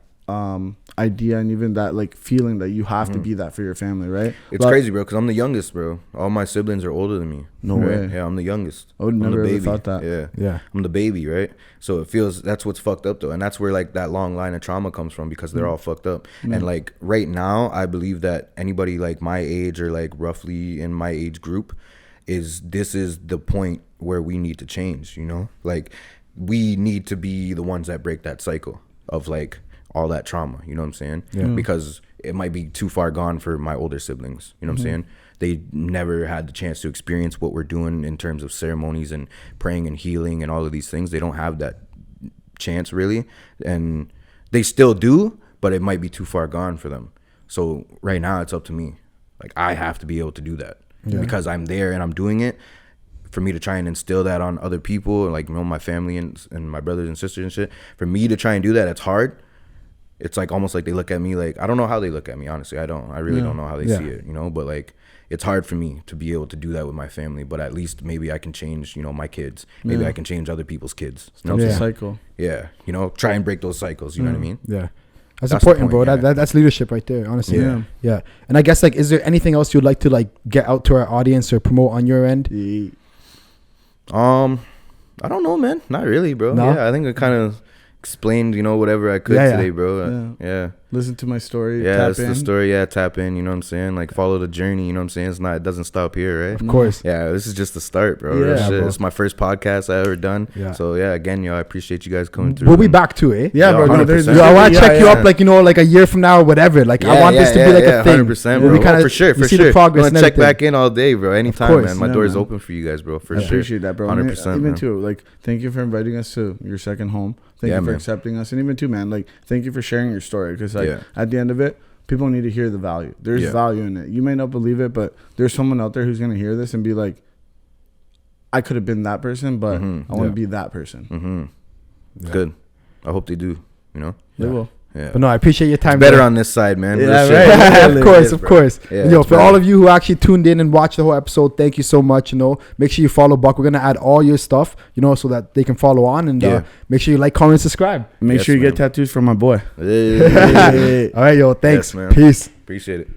idea and even that like feeling that you have to be that for your family, right? It's crazy, bro, because I'm the youngest, bro. All my siblings are older than me. No way. Yeah, I'm the youngest. I would never have thought that. Yeah. I'm the baby, right? So it feels, that's what's fucked up though, and that's where like that long line of trauma comes from, because they're all fucked up. And like right now, I believe that anybody like my age or like roughly in my age group this is the point where we need to change. Like we need to be the ones that break that cycle of like all that trauma, you know what I'm saying? Yeah. Because it might be too far gone for my older siblings, you know what I'm saying? They never had the chance to experience what we're doing in terms of ceremonies and praying and healing and all of these things. They don't have that chance really, and they still do, but it might be too far gone for them. So right now it's up to me. Like I have to be able to do that because I'm there and I'm doing it. For me to try and instill that on other people, like my family and my brothers and sisters and shit, for me to try and do that, it's hard. It's like almost like they look at me like, I don't know how they look at me, honestly. I really don't know how they see it, but like it's hard for me to be able to do that with my family. But at least maybe I can change my kids. Maybe I can change other people's kids. Stop the cycle. Yeah, try and break those cycles, you know what I mean? Yeah, that's important, bro. Yeah. That's leadership right there, honestly. Yeah. And I guess like, is there anything else you'd like to like get out to our audience or promote on your end? I don't know, man. Not really, bro. No? Yeah, I think I kind of explained, whatever I could today, bro. Yeah. Listen to my story. Yeah, tap it's in. the story. Yeah, tap in. You know what I'm saying? Like follow the journey. You know what I'm saying? It doesn't stop here, right? Of course. Yeah, this is just the start, bro. Yeah, Shit. bro. It's my first podcast I ever done. Yeah. So yeah, again, I appreciate you guys coming through. We'll be back to it. Yeah, bro. No, 100%. I want to check you up, like like a year from now or whatever. Like I want this to be like a thing. 100%, bro. We For sure. see the progress. I'm gonna check back in all day, bro. Anytime, course, man. My door is open for you guys, bro. For I sure. appreciate that, bro. 100%. Even too, like, thank you for inviting us to your second home. Thank you for accepting us, and even too, man. Like, thank you for sharing your story, because like at the end of it, people need to hear the value. There's value in it. You may not believe it, but there's someone out there who's gonna hear this and be like, I could have been that person, but I want to be that person. Good. I hope they do. They will. Yeah. But no, I appreciate your time. Better on this side, man. Yeah, Real shit. right. Of course. Yeah, for all of you who actually tuned in and watched the whole episode, thank you so much. Make sure you follow Buck. We're gonna add all your stuff, so that they can follow on, and make sure you like, comment, subscribe. Make sure you get tattoos from my boy. Hey. All right, yo. Thanks. Yes, man. Peace. Appreciate it.